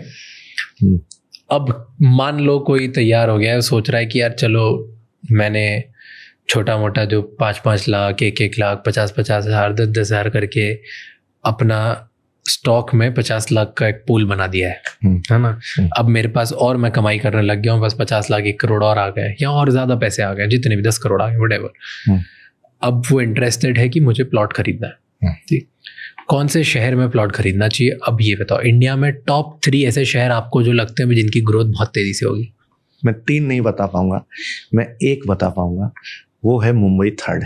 अब मान लो कोई तैयार हो गया है, सोच रहा है कि यार चलो मैंने छोटा मोटा जो 5-5 लाख, 1-1 लाख, 50-50 हज़ार, 10-10 हज़ार करके अपना स्टॉक में 50 लाख का एक पूल बना दिया है ना। अब मेरे पास और मैं कमाई करने लग गया हूँ, बस 50 लाख 1 करोड़ और आ गए, या और ज़्यादा पैसे आ गए, जितने भी 10 करोड़ आ गए, व्हाटएवर। अब वो इंटरेस्टेड है कि मुझे प्लॉट खरीदना है, ठीक। कौन से शहर में प्लॉट खरीदना चाहिए? अब ये बताओ, इंडिया में टॉप 3 ऐसे शहर आपको जो लगते हैं जिनकी ग्रोथ बहुत तेजी से होगी। मैं 3 नहीं बता पाऊंगा, मैं 1 बता पाऊंगा, वो है मुंबई थर्ड,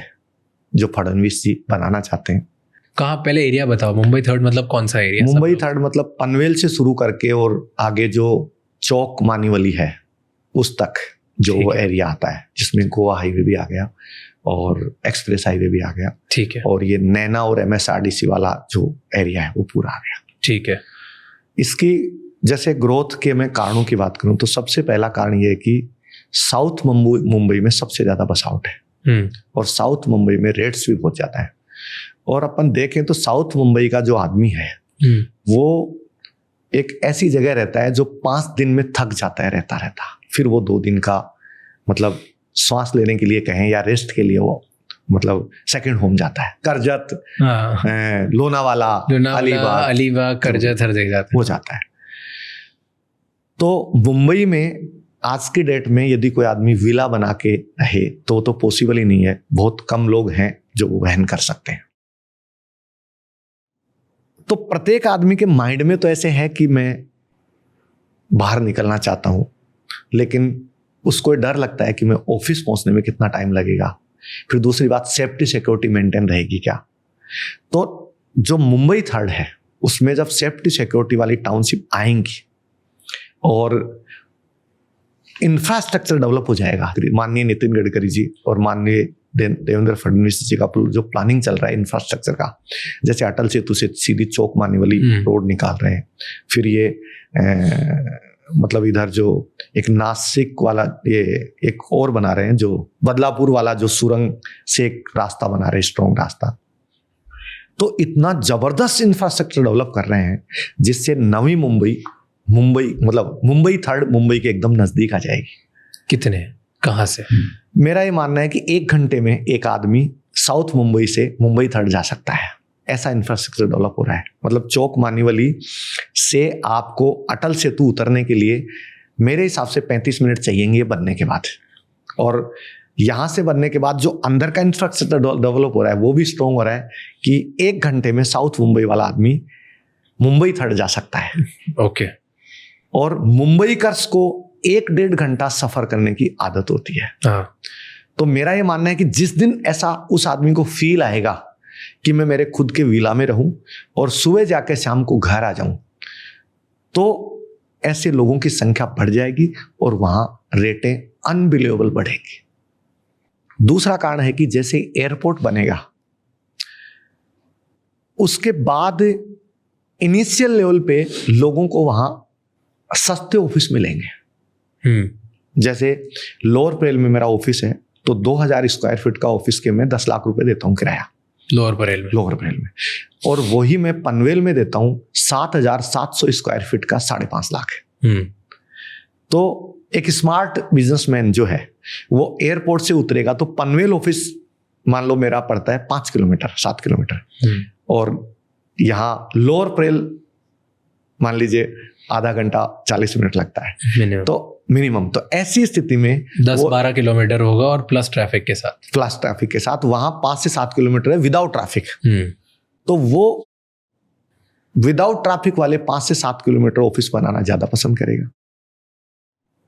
जो फडणवीस जी बनाना चाहते हैं। कहाँ, पहले एरिया बताओ। मुंबई थर्ड मतलब कौन सा एरिया? मुंबई थर्ड मतलब पनवेल से शुरू करके और आगे जो चौक मानीवली है उस तक जो ठीक वो है। एरिया आता है, जिसमें गोवा हाईवे भी आ गया और एक्सप्रेस हाईवे भी आ गया, ठीक है, और ये नैना और MSRDC वाला जो एरिया है वो पूरा आ गया। ठीक है। इसकी जैसे ग्रोथ के मैं कारणों की बात करूं तो सबसे पहला कारण ये है कि साउथ मुंबई में सबसे ज्यादा बस आउट है और साउथ मुंबई में रेट्स भी बहुत ज्यादा है। और अपन देखें तो साउथ मुंबई का जो आदमी है वो एक ऐसी जगह रहता है जो 5 दिन में थक जाता है रहता फिर वो 2 दिन का मतलब सांस लेने के लिए कहें या रेस्ट के लिए वो मतलब सेकंड होम जाता है। करजत, लोनावाला, अलीबाग, करजत हर जगह हो जाता है। तो मुंबई में आज की डेट में यदि कोई आदमी विला बना के रहे तो पॉसिबल ही नहीं है। बहुत कम लोग हैं जो वो वहन कर सकते हैं। तो प्रत्येक आदमी के माइंड में तो ऐसे है कि मैं बाहर निकलना चाहता हूं, लेकिन उसको डर लगता है कि मैं ऑफिस पहुंचने में कितना टाइम लगेगा। फिर दूसरी बात, सेफ्टी सिक्योरिटी मेंटेन रहेगी क्या। तो जो मुंबई थर्ड है उसमें जब सेफ्टी सिक्योरिटी वाली टाउनशिप आएंगी और इंफ्रास्ट्रक्चर डेवलप हो जाएगा, माननीय नितिन गडकरी जी और माननीय देवेंद्र फडणवीस जी का जो प्लानिंग चल रहा है इंफ्रास्ट्रक्चर का, जैसे अटल सेतु से सीधी चौक मानीवली रोड निकाल रहे हैं, फिर ये मतलब इधर जो एक नासिक वाला ये एक और बना रहे हैं, जो बदलापुर वाला जो सुरंग से एक रास्ता बना रहे हैं, स्ट्रॉन्ग रास्ता। तो इतना जबरदस्त इंफ्रास्ट्रक्चर डेवलप कर रहे हैं जिससे नवी मुंबई मतलब मुंबई थर्ड मुंबई के एकदम नजदीक आ जाएगी। कितने, कहाँ से? मेरा ये मानना है कि 1 घंटे में एक आदमी साउथ मुंबई से मुंबई थर्ड जा सकता है। ऐसा इंफ्रास्ट्रक्चर डेवलप हो रहा है। मतलब चौक मानीवली से आपको अटल सेतु उतरने के लिए मेरे हिसाब से 35 मिनट चाहिएंगे बनने के बाद, और यहाँ से बनने के बाद जो अंदर का इंफ्रास्ट्रक्चर डेवलप हो रहा है वो भी स्ट्रॉन्ग हो रहा है कि 1 घंटे में साउथ मुंबई वाला आदमी मुंबई थर्ड जा सकता है। ओके। और मुंबई कर्स को 1-1.5 घंटा सफर करने की आदत होती है। तो मेरा ये मानना है कि जिस दिन ऐसा उस आदमी को फील आएगा कि मैं मेरे खुद के विला में रहूं और सुबह जाके शाम को घर आ जाऊं, तो ऐसे लोगों की संख्या बढ़ जाएगी और वहां रेटें अनबिलीवेबल बढ़ेगी। दूसरा कारण है कि जैसे एयरपोर्ट बनेगा उसके बाद इनिशियल लेवल पे लोगों को वहां सस्ते ऑफिस मिलेंगे। जैसे लोअर परेल में मेरा ऑफिस है तो 2000 स्क्वायर फीट का ऑफिस के मैं 10 लाख रुपए देता हूं किराया लोअर परेल में, और वही मैं पनवेल में देता हूं 7700 स्क्वायर फीट का 5.5 लाख है। तो एक स्मार्ट बिजनेसमैन जो है वो एयरपोर्ट से उतरेगा तो पनवेल ऑफिस मान लो मेरा पड़ता है 5 किलोमीटर 7 किलोमीटर, और यहाँ लोअर परेल मान लीजिए आधा घंटा 40 मिनट लगता है तो मिनिमम। तो ऐसी स्थिति में 10-12 किलोमीटर होगा और प्लस ट्रैफिक के साथ वहां 5 से 7 किलोमीटर है विदाउट ट्रैफिक। तो वो विदाउट ट्रैफिक वाले 5 से 7 किलोमीटर ऑफिस बनाना ज्यादा पसंद करेगा।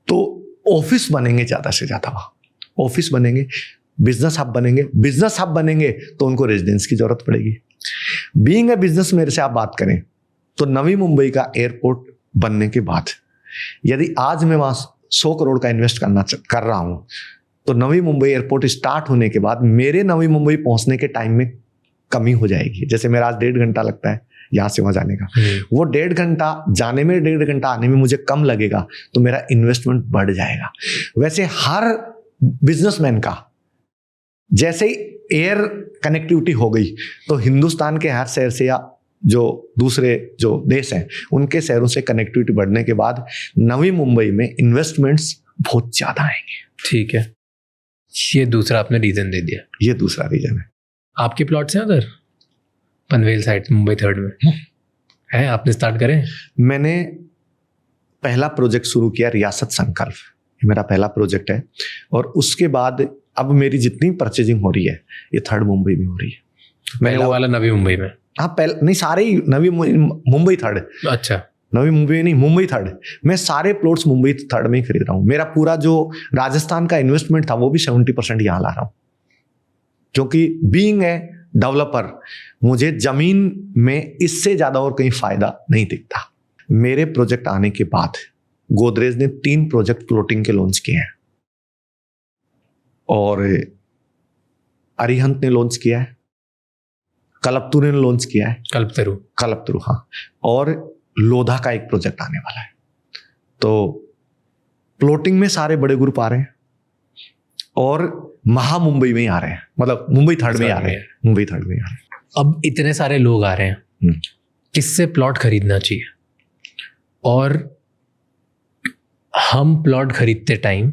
तो ऑफिस बनेंगे ज्यादा से ज्यादा, वहां ऑफिस बनेंगे, बिजनेस हब बनेंगे तो उनको रेजिडेंस की जरूरत पड़ेगी। बीइंग ए बिजनेस मेरे से आप बात करें तो नवी मुंबई का एयरपोर्ट बनने के बाद यदि आज मैं वहां 100 करोड़ का इन्वेस्ट कर रहा हूं तो नवी मुंबई एयरपोर्ट स्टार्ट होने के बाद मेरे नवी मुंबई पहुंचने के टाइम में कमी हो जाएगी। जैसे मेरा आज 1.5 घंटा लगता है यहां से वहां जाने का, वो 1.5 घंटा जाने में 1.5 घंटा आने में मुझे कम लगेगा तो मेरा इन्वेस्टमेंट बढ़ जाएगा। वैसे हर बिजनेसमैन का जैसे ही एयर कनेक्टिविटी हो गई तो हिंदुस्तान के हर शहर से या जो दूसरे जो देश हैं उनके शहरों से कनेक्टिविटी बढ़ने के बाद नवी मुंबई में इन्वेस्टमेंट्स बहुत ज्यादा आएंगे। ठीक है, ये दूसरा आपने रीजन दे दिया। ये दूसरा रीजन है। आपके प्लॉट्स हैं उधर पनवेल साइड मुंबई थर्ड में है? आपने स्टार्ट करें? मैंने पहला प्रोजेक्ट शुरू किया रियासत संकल्प, मेरा पहला प्रोजेक्ट है, और उसके बाद अब मेरी जितनी परचेजिंग हो रही है ये थर्ड मुंबई में हो रही है। पहला वाला नवी मुंबई में? हाँ, पहले नहीं, सारे ही नवी मुंबई थर्ड। अच्छा, नवी मुंबई नहीं, मुंबई थर्ड। मैं सारे प्लॉट्स मुंबई थर्ड में ही खरीद रहा हूँ। मेरा पूरा जो राजस्थान का इन्वेस्टमेंट था वो भी 70% यहाँ ला रहा हूँ, क्योंकि बीइंग ए डेवलपर, मुझे जमीन में इससे ज्यादा और कहीं फायदा नहीं दिखता। मेरे प्रोजेक्ट आने के बाद गोदरेज ने 3 प्रोजेक्ट प्लॉटिंग के लॉन्च किए हैं, और अरिहंत ने लॉन्च किया है, कल्पतरु ने लॉन्च किया है, कल्पतरु हाँ, और लोधा का एक प्रोजेक्ट आने वाला है। तो प्लॉटिंग में सारे बड़े ग्रुप आ रहे हैं, और मुंबई में ही आ रहे हैं, मतलब मुंबई थर्ड में आ रहे हैं, मुंबई थर्ड में आ रहे हैं। अब इतने सारे लोग आ रहे हैं, किससे प्लॉट खरीदना चाहिए? और हम प्लॉट खरीदते टाइम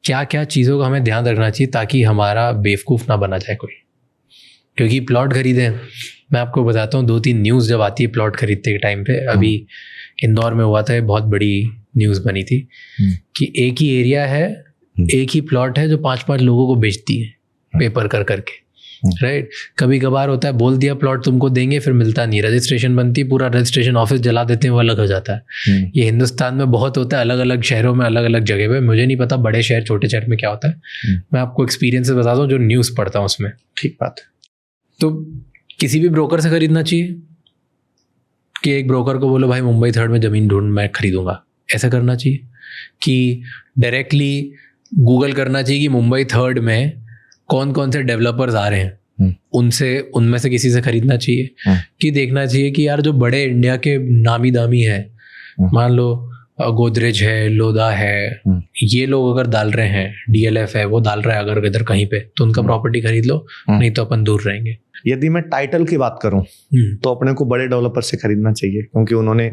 क्या क्या चीज़ों का हमें ध्यान रखना चाहिए ताकि हमारा बेवकूफ़ ना बना जाए कोई? क्योंकि प्लॉट खरीदें, मैं आपको बताता हूँ 2-3 न्यूज़ जब आती है प्लॉट खरीदते के टाइम पे, अभी इंदौर में हुआ था, बहुत बड़ी न्यूज़ बनी थी कि एक ही एरिया है, एक ही प्लॉट है जो 5-5 लोगों को बेचती है पेपर कर करके, राइट। कभी कभार होता है बोल दिया प्लॉट तुमको देंगे, फिर मिलता नहीं, रजिस्ट्रेशन बनती है, पूरा रजिस्ट्रेशन ऑफिस जला देते हैं, वो अलग हो जाता है। ये हिंदुस्तान में बहुत होता है, अलग अलग शहरों में, अलग अलग जगह पे। मुझे नहीं पता बड़े शहर छोटे शहर में क्या होता है, मैं आपको एक्सपीरियंस से बताता हूँ जो न्यूज़ पढ़ता हूँ उसमें। ठीक बात है। तो किसी भी ब्रोकर से खरीदना चाहिए कि एक ब्रोकर को बोलो भाई मुंबई थर्ड में ज़मीन ढूंढ, मैं खरीदूंगा, ऐसा करना चाहिए? कि डायरेक्टली गूगल करना चाहिए कि मुंबई थर्ड में कौन कौन से डेवलपर्स आ रहे हैं, उनमें से किसी से खरीदना चाहिए? कि देखना चाहिए कि यार जो बड़े इंडिया के नामी दामी है, मान लो गोदरेज है, लोधा है, ये लोग अगर डाल रहे हैं, DLF है वो डाल रहा है अगर इधर कहीं पे, तो उनका प्रॉपर्टी खरीद लो, नहीं तो अपन दूर रहेंगे। यदि मैं टाइटल की बात करूं तो अपने को बड़े डेवलपर से खरीदना चाहिए, क्योंकि उन्होंने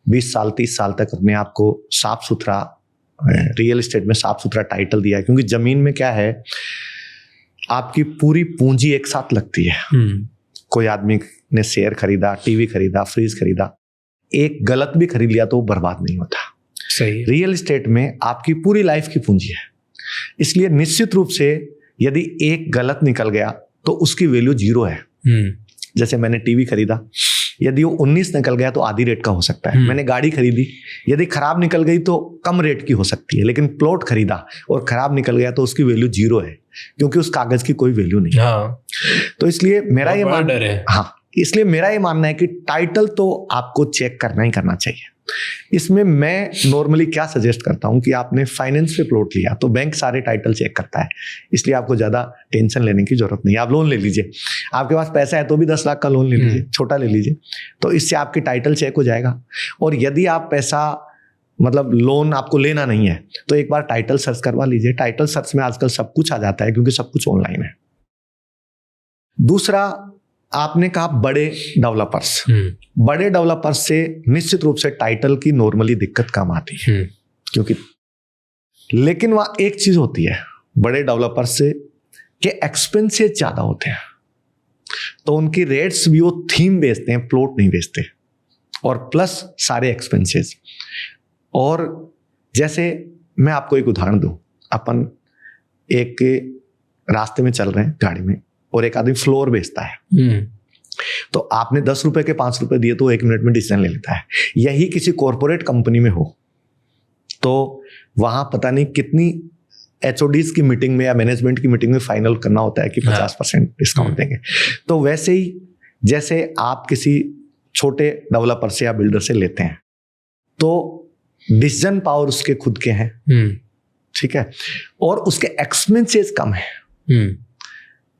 20 साल 30 साल तक अपने आप को साफ सुथरा रियल एस्टेट में साफ सुथरा टाइटल दिया है। क्योंकि जमीन में क्या है, आपकी पूरी पूंजी एक साथ लगती है। कोई आदमी ने शेयर खरीदा, टीवी खरीदा, फ्रिज खरीदा, एक गलत भी खरीद लिया तो वो बर्बाद नहीं होता। सही। रियल एस्टेट में आपकी पूरी लाइफ की पूंजी है, इसलिए निश्चित रूप से यदि एक गलत निकल गया तो उसकी वैल्यू 0 है। जैसे मैंने टीवी खरीदा, यदि वो 19 निकल गया तो आधी रेट का हो सकता है। मैंने गाड़ी खरीदी, यदि खराब निकल गई तो कम रेट की हो सकती है। लेकिन प्लॉट खरीदा और खराब निकल गया तो उसकी वैल्यू 0 है, क्योंकि उस कागज की कोई वैल्यू नहीं है। हाँ। तो इसलिए मेरा ये मानना है, हाँ, इसलिए मेरा ये मानना है कि टाइटल तो आपको चेक करना ही करना चाहिए। इसमें मैं नॉर्मली क्या सजेस्ट करता हूं कि आपने फाइनेंस पे प्लॉट लिया तो बैंक सारे टाइटल चेक करता है, इसलिए आपको ज्यादा टेंशन लेने की जरूरत नहीं है। आप लोन ले लीजिए, आपके पास पैसा है तो भी 10 लाख का लोन ले लीजिए, छोटा ले लीजिए, तो इससे आपकी टाइटल चेक हो जाएगा। और यदि आप पैसा मतलब लोन आपको लेना नहीं है तो एक बार टाइटल सर्च करवा लीजिए। टाइटल सर्च में आजकल सब कुछ आ जाता है, क्योंकि सब कुछ ऑनलाइन है। दूसरा, आपने कहा बड़े डेवलपर्स, बड़े डेवलपर्स से निश्चित रूप से टाइटल की नॉर्मली दिक्कत कम आती है, क्योंकि लेकिन वहां एक चीज होती है बड़े डेवलपर्स से कि एक्सपेंसेस ज्यादा होते हैं, तो उनकी रेट्स भी वो थीम बेचते हैं, प्लॉट नहीं बेचते, और प्लस सारे एक्सपेंसेस। और जैसे मैं आपको एक उदाहरण दूं, अपन एक रास्ते में चल रहे हैं गाड़ी में और एक आदमी फ्लोर बेचता है, तो आपने 10 रुपए के 5 रुपए दिए तो 1 मिनट में डिसीजन ले लेता है। यही किसी कॉर्पोरेट कंपनी में हो तो वहां पता नहीं कितनी HODs की मीटिंग में या मैनेजमेंट की मीटिंग में फाइनल करना होता है कि 50% डिस्काउंट देंगे। तो वैसे ही जैसे आप किसी छोटे डेवलपर से या बिल्डर से लेते हैं तो डिसीजन पावर उसके खुद के हैं, ठीक है, और उसके एक्सपेंसेस कम है,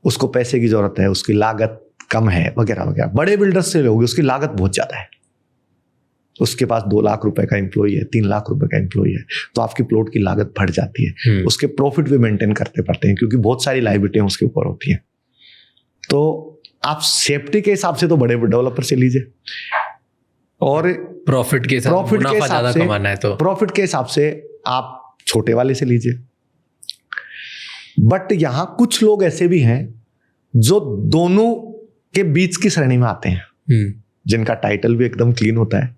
उसको पैसे की जरूरत है, उसकी लागत कम है, वगैरह वगैरह। बड़े बिल्डर्स से लोगे उसकी लागत बहुत ज्यादा है, उसके पास 2 लाख रुपए का एम्प्लॉय है, 3 लाख रुपए का एम्प्लॉय है, तो आपकी प्लॉट की लागत बढ़ जाती है। उसके प्रॉफिट भी मेंटेन करते पड़ते हैं, क्योंकि बहुत सारी लायबिलिटी उसके ऊपर होती है। तो आप सेफ्टी के हिसाब से तो बड़े डेवलपर से लीजिए, और प्रॉफिट के हिसाब से कमाना है तो प्रॉफिट के हिसाब से आप छोटे वाले से लीजिए। बट यहां कुछ लोग ऐसे भी हैं जो दोनों के बीच की श्रेणी में आते हैं, जिनका टाइटल भी एकदम क्लीन होता है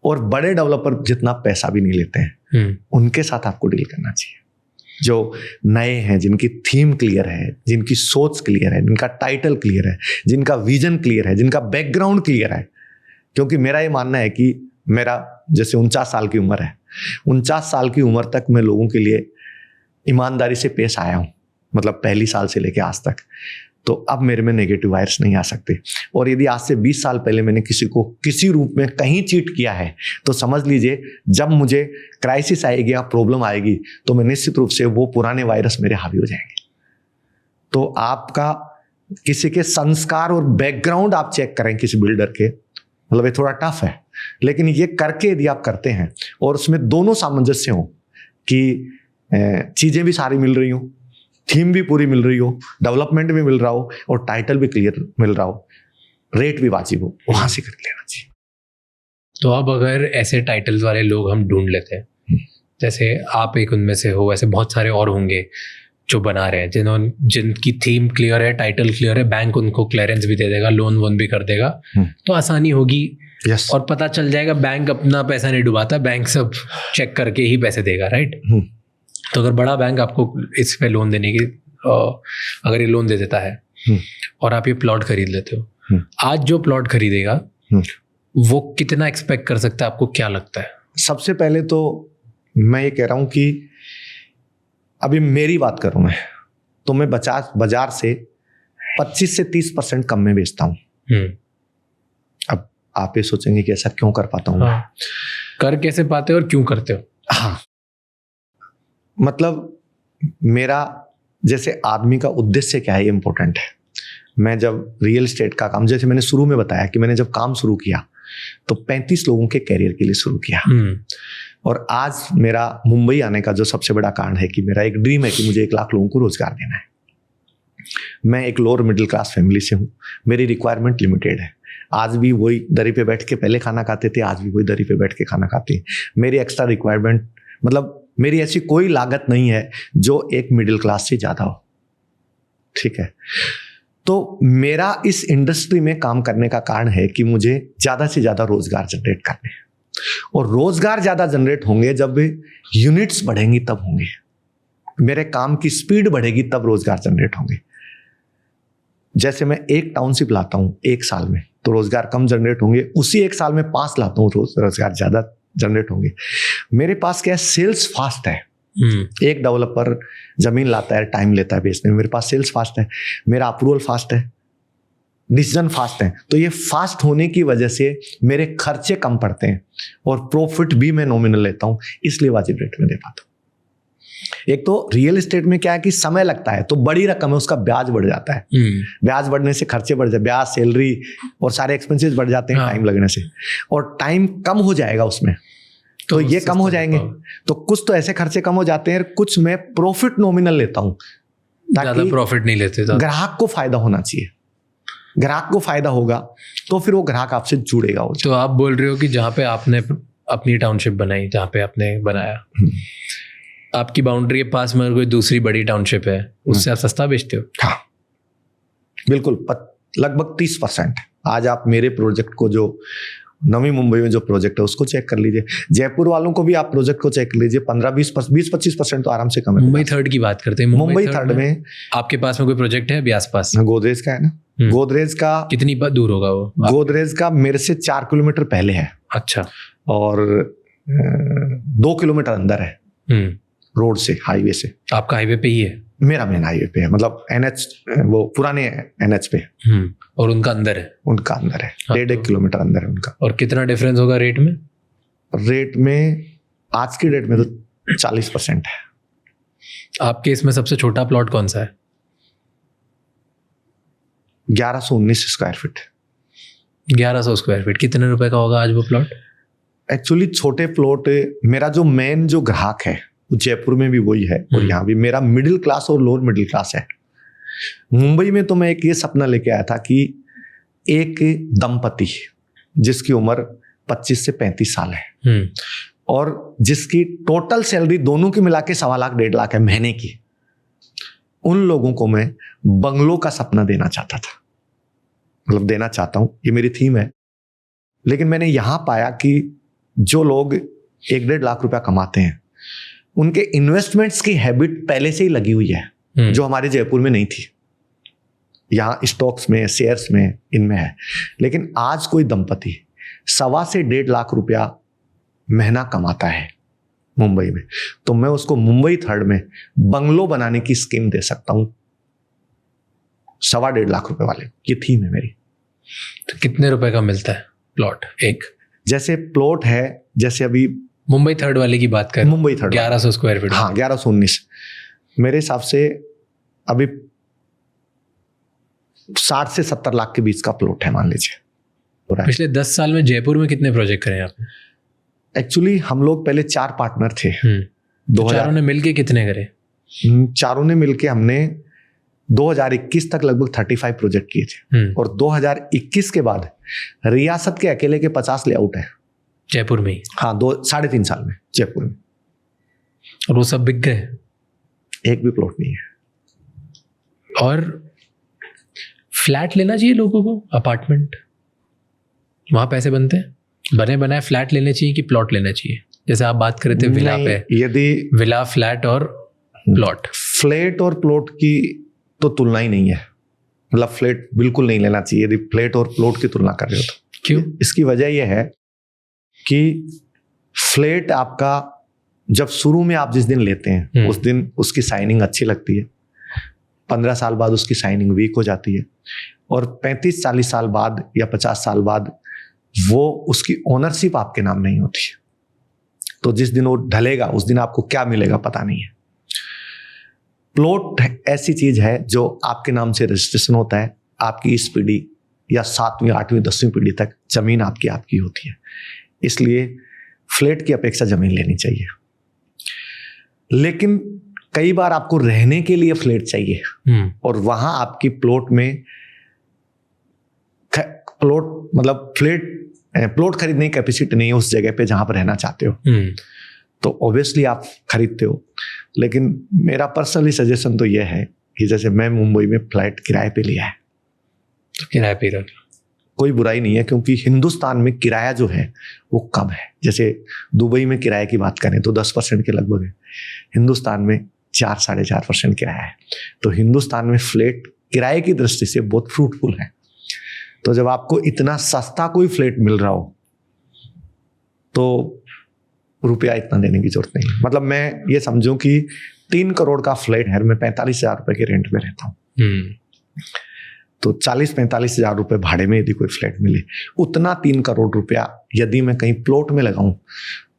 और बड़े डेवलपर जितना पैसा भी नहीं लेते हैं, उनके साथ आपको डील करना चाहिए। जो नए हैं, जिनकी थीम क्लियर है, जिनकी सोच क्लियर है, जिनका टाइटल क्लियर है, जिनका विजन क्लियर है, जिनका बैकग्राउंड क्लियर है। क्योंकि मेरा ये मानना है कि मेरा जैसे 49 साल की उम्र है, 49 साल की उम्र तक मैं लोगों के लिए ईमानदारी से पेश आया हूँ, मतलब पहली साल से लेके आज तक। तो अब मेरे में नेगेटिव वायरस नहीं आ सकते। और यदि आज से 20 साल पहले मैंने किसी को किसी रूप में कहीं चीट किया है तो समझ लीजिए जब मुझे क्राइसिस आएगी या प्रॉब्लम आएगी तो मैं निश्चित रूप से वो पुराने वायरस मेरे हावी हो जाएंगे। तो आपका किसी के संस्कार और बैकग्राउंड आप चेक करें किसी बिल्डर के, मतलब ये थोड़ा टफ है, लेकिन ये करके यदि आप करते हैं और उसमें दोनों सामंजस्य हो कि चीज़ें भी सारी मिल रही हो, थीम भी पूरी मिल रही हो, डेवलपमेंट भी मिल रहा हो और टाइटल भी क्लियर मिल रहा हो, रेट भी वाजिब हो, वहां से कर लेना चाहिए। तो अब अगर ऐसे टाइटल्स वाले लोग हम ढूंढ लेते हैं, जैसे आप एक उनमें से हो, ऐसे बहुत सारे और होंगे जो बना रहे हैं जिनकी थीम क्लियर है, टाइटल क्लियर है, बैंक उनको क्लियरेंस भी दे देगा, लोन वोन भी कर देगा, तो आसानी होगी। yes. और पता चल जाएगा बैंक अपना पैसा नहीं डुबाता, बैंक सब चेक करके ही पैसे देगा, राइट। तो अगर बड़ा बैंक आपको इस पे लोन देने की अगर ये लोन दे देता है और आप ये प्लॉट खरीद लेते हो, आज जो प्लॉट खरीदेगा वो कितना एक्सपेक्ट कर सकता है, आपको क्या लगता है? सबसे पहले तो मैं ये कह रहा हूं कि अभी मेरी बात करूं मैं तो मैं बाजार से 25 से 30% कम में बेचता हूं। अब आप ये सोचेंगे कि ऐसा क्यों कर पाता हूं? हाँ। कर कैसे पाते हो और क्यों करते हो? हाँ, मतलब मेरा जैसे आदमी का उद्देश्य क्या है, ये इंपॉर्टेंट है। मैं जब रियल एस्टेट का काम, जैसे मैंने शुरू में बताया कि मैंने जब काम शुरू किया तो 35 लोगों के कैरियर के लिए शुरू किया। और आज मेरा मुंबई आने का जो सबसे बड़ा कारण है कि मेरा एक ड्रीम है कि मुझे 1 लाख लोगों को रोजगार देना है। मैं एक लोअर मिडिल क्लास फैमिली से हूँ, मेरी रिक्वायरमेंट लिमिटेड है। आज भी वही दरी पे बैठ के पहले खाना खाते थे, आज भी वही दरी पे बैठ के खाना खाते हैं। मेरी एक्स्ट्रा रिक्वायरमेंट, मतलब मेरी ऐसी कोई लागत नहीं है जो एक मिडिल क्लास से ज्यादा हो, ठीक है। तो मेरा इस इंडस्ट्री में काम करने का कारण है कि मुझे ज्यादा से ज्यादा रोजगार जनरेट करने हैं, और रोजगार ज्यादा जनरेट होंगे जब यूनिट्स बढ़ेंगी तब होंगे, मेरे काम की स्पीड बढ़ेगी तब रोजगार जनरेट होंगे। जैसे मैं एक टाउनशिप लाता हूं 1 साल में तो रोजगार कम जनरेट होंगे, उसी 1 साल में 5 लाता हूं रोजगार ज्यादा जनरेट होंगे। मेरे पास क्या है, सेल्स फास्ट है। एक डेवलपर जमीन लाता है, टाइम लेता है बेचने में, मेरे पास सेल्स फास्ट है, मेरा अप्रूवल फास्ट है, डिसीजन फास्ट है। तो ये फास्ट होने की वजह से मेरे खर्चे कम पड़ते हैं और प्रॉफिट भी मैं नॉमिनल लेता हूं, इसलिए वाजिब रेट में दे पाता हूं। एक तो रियल एस्टेट में क्या है कि समय लगता है, तो बड़ी रकम है, उसका ब्याज बढ़ जाता है। ब्याज बढ़ने से खर्चे बढ़ जाते, ब्याज, सैलरी और सारे एक्सपेंसेस बढ़ जाते हैं टाइम लगने से, और टाइम कम हो जाएगा उसमें, तो ये कम हो जाएंगे। तो कुछ तो ऐसे खर्चे कम हो जाते हैं, कुछ मैं प्रॉफिट नॉमिनल लेता हूं, ज्यादा प्रॉफिट नहीं लेते। ग्राहक को फायदा होना चाहिए, ग्राहक को फायदा होगा तो फिर वो ग्राहक आपसे जुड़ेगा। तो आप बोल रहे हो कि जहाँ पे आपने अपनी टाउनशिप बनाई, जहाँ पे आपने बनाया, आपकी बाउंड्री के पास में कोई दूसरी बड़ी टाउनशिप है, उससे आप सस्ता बेचते हो? हाँ बिल्कुल, लगभग 30%। आज आप मेरे प्रोजेक्ट को, जो नवी मुंबई में जो प्रोजेक्ट है उसको चेक कर लीजिए, जयपुर वालों को भी आप प्रोजेक्ट को चेक कर लीजिए, 15-20-25% तो आराम से कम है। मुंबई थर्ड की बात करते हैं, मुंबई थर्ड में आपके पास में कोई प्रोजेक्ट है अभी आसपास? गोदरेज का है ना, गोदरेज का कितनी दूर होगा वो? गोदरेज का मेरे से 4 किलोमीटर पहले है। अच्छा। और 2 किलोमीटर अंदर है रोड से, हाईवे से। आपका हाईवे पे ही है? मेरा मेन हाईवे पे है, मतलब NH, वो पुराने NH पे। और उनका अंदर है? उनका अंदर है, 1.5 किलोमीटर अंदर है उनका। और कितना डिफरेंस होगा रेट में? रेट में आज की डेट में तो 40% है। आपके इसमें सबसे छोटा प्लॉट कौन सा है? 1119 स्क्वायर फीट। 1100 स्क्वायर फीट कितने रुपए का होगा आज वो प्लॉट? एक्चुअली छोटे प्लॉट, मेरा जो मेन जो ग्राहक है जयपुर में भी वही है और यहाँ भी मेरा मिडिल क्लास और लोअर मिडिल क्लास है। मुंबई में तो मैं एक ये सपना लेके आया था कि एक दंपति जिसकी उम्र 25 से 35 साल है और जिसकी टोटल सैलरी दोनों की मिला के 1.25 लाख 1.5 लाख है महीने की, उन लोगों को मैं बंगलों का सपना देना चाहता था, मतलब देना चाहता हूं, ये मेरी थीम है। लेकिन मैंने यहां पाया कि जो लोग 1-1.5 लाख रुपया कमाते हैं उनके इन्वेस्टमेंट्स की हैबिट पहले से ही लगी हुई है, जो हमारे जयपुर में नहीं थी। यहाँ स्टॉक्स में, शेयर्स में, इनमें है। लेकिन आज कोई दंपति 1.25 से 1.5 लाख रुपया महीना कमाता है मुंबई में, तो मैं उसको मुंबई थर्ड में बंगलो बनाने की स्कीम दे सकता हूं 1.25 लाख रुपए वाले, ये थीम है मेरी। तो कितने रुपए का मिलता है प्लॉट एक? जैसे प्लॉट है, जैसे अभी मुंबई थर्ड वाले की बात करें, मुंबई थर्ड 1100 स्क्वायर फीट। हाँ 1119 मेरे हिसाब से अभी 60 से 70 लाख के बीच का प्लॉट है मान लीजिए। पिछले 10 साल में जयपुर में कितने प्रोजेक्ट करे आपने? एक्चुअली हम लोग पहले 4 पार्टनर थे। तो चारों ने मिलके कितने करे? चारों ने मिलके हमने 2021 तक लगभग 35 प्रोजेक्ट किए थे और 2021 के बाद रियासत के अकेले के 50 लेआउट है जयपुर में ही। हाँ 3.5 साल में जयपुर में, और वो सब बिक गए, एक भी प्लॉट नहीं है। और फ्लैट लेना चाहिए लोगों को, अपार्टमेंट वहां पैसे बनते हैं, बने बनाए फ्लैट लेने चाहिए कि प्लॉट लेना चाहिए? जैसे आप बात कर रहे थे विला पे, यदि विला, फ्लैट और प्लॉट। फ्लैट और प्लॉट की तो तुलना ही नहीं है, मतलब फ्लैट बिल्कुल नहीं लेना चाहिए यदि फ्लैट और प्लॉट की तुलना कर रहे हो तो। क्यों? इसकी वजह यह है कि फ्लैट आपका जब शुरू में आप जिस दिन लेते हैं उस दिन उसकी साइनिंग अच्छी लगती है, 15 साल बाद उसकी साइनिंग वीक हो जाती है, और 35-40 साल बाद या 50 साल बाद वो उसकी ओनरशिप आपके नाम नहीं होती है। तो जिस दिन वो ढलेगा उस दिन आपको क्या मिलेगा पता नहीं है। प्लॉट ऐसी चीज है जो आपके नाम से रजिस्ट्रेशन होता है, आपकी इस पीढ़ी या 7वीं 8वीं 10वीं पीढ़ी तक जमीन आपकी होती है, इसलिए फ्लैट की अपेक्षा जमीन लेनी चाहिए। लेकिन कई बार आपको रहने के लिए फ्लैट चाहिए और वहां आपकी प्लॉट में प्लॉट खरीदने की कैपेसिटी नहीं है उस जगह पे जहां पर रहना चाहते हो, तो ऑब्वियसली आप खरीदते हो। लेकिन मेरा पर्सनली सजेशन तो यह है कि जैसे मैं मुंबई में फ्लैट किराए पे लिया है, तो किराए पे रख, कोई बुराई नहीं है, क्योंकि हिंदुस्तान में किराया जो है वो कम है। जैसे दुबई में किराए की बात करें तो 10% के लगभग है, हिंदुस्तान में 4-4.5% किराया है। तो हिंदुस्तान में फ्लैट किराए की दृष्टि से बहुत फ्रूटफुल है। तो जब आपको इतना सस्ता कोई फ्लैट मिल रहा हो तो रुपया इतना देने की जरूरत नहीं है। मतलब मैं ये समझूं कि 3 करोड़ का फ्लैट है, मैं 45,000 रुपए के रेंट में रहता हूँ, तो 40-45 हजार रुपए भाड़े में यदि कोई फ्लैट मिले, उतना 3 करोड़ रुपया यदि मैं कहीं प्लॉट में लगाऊं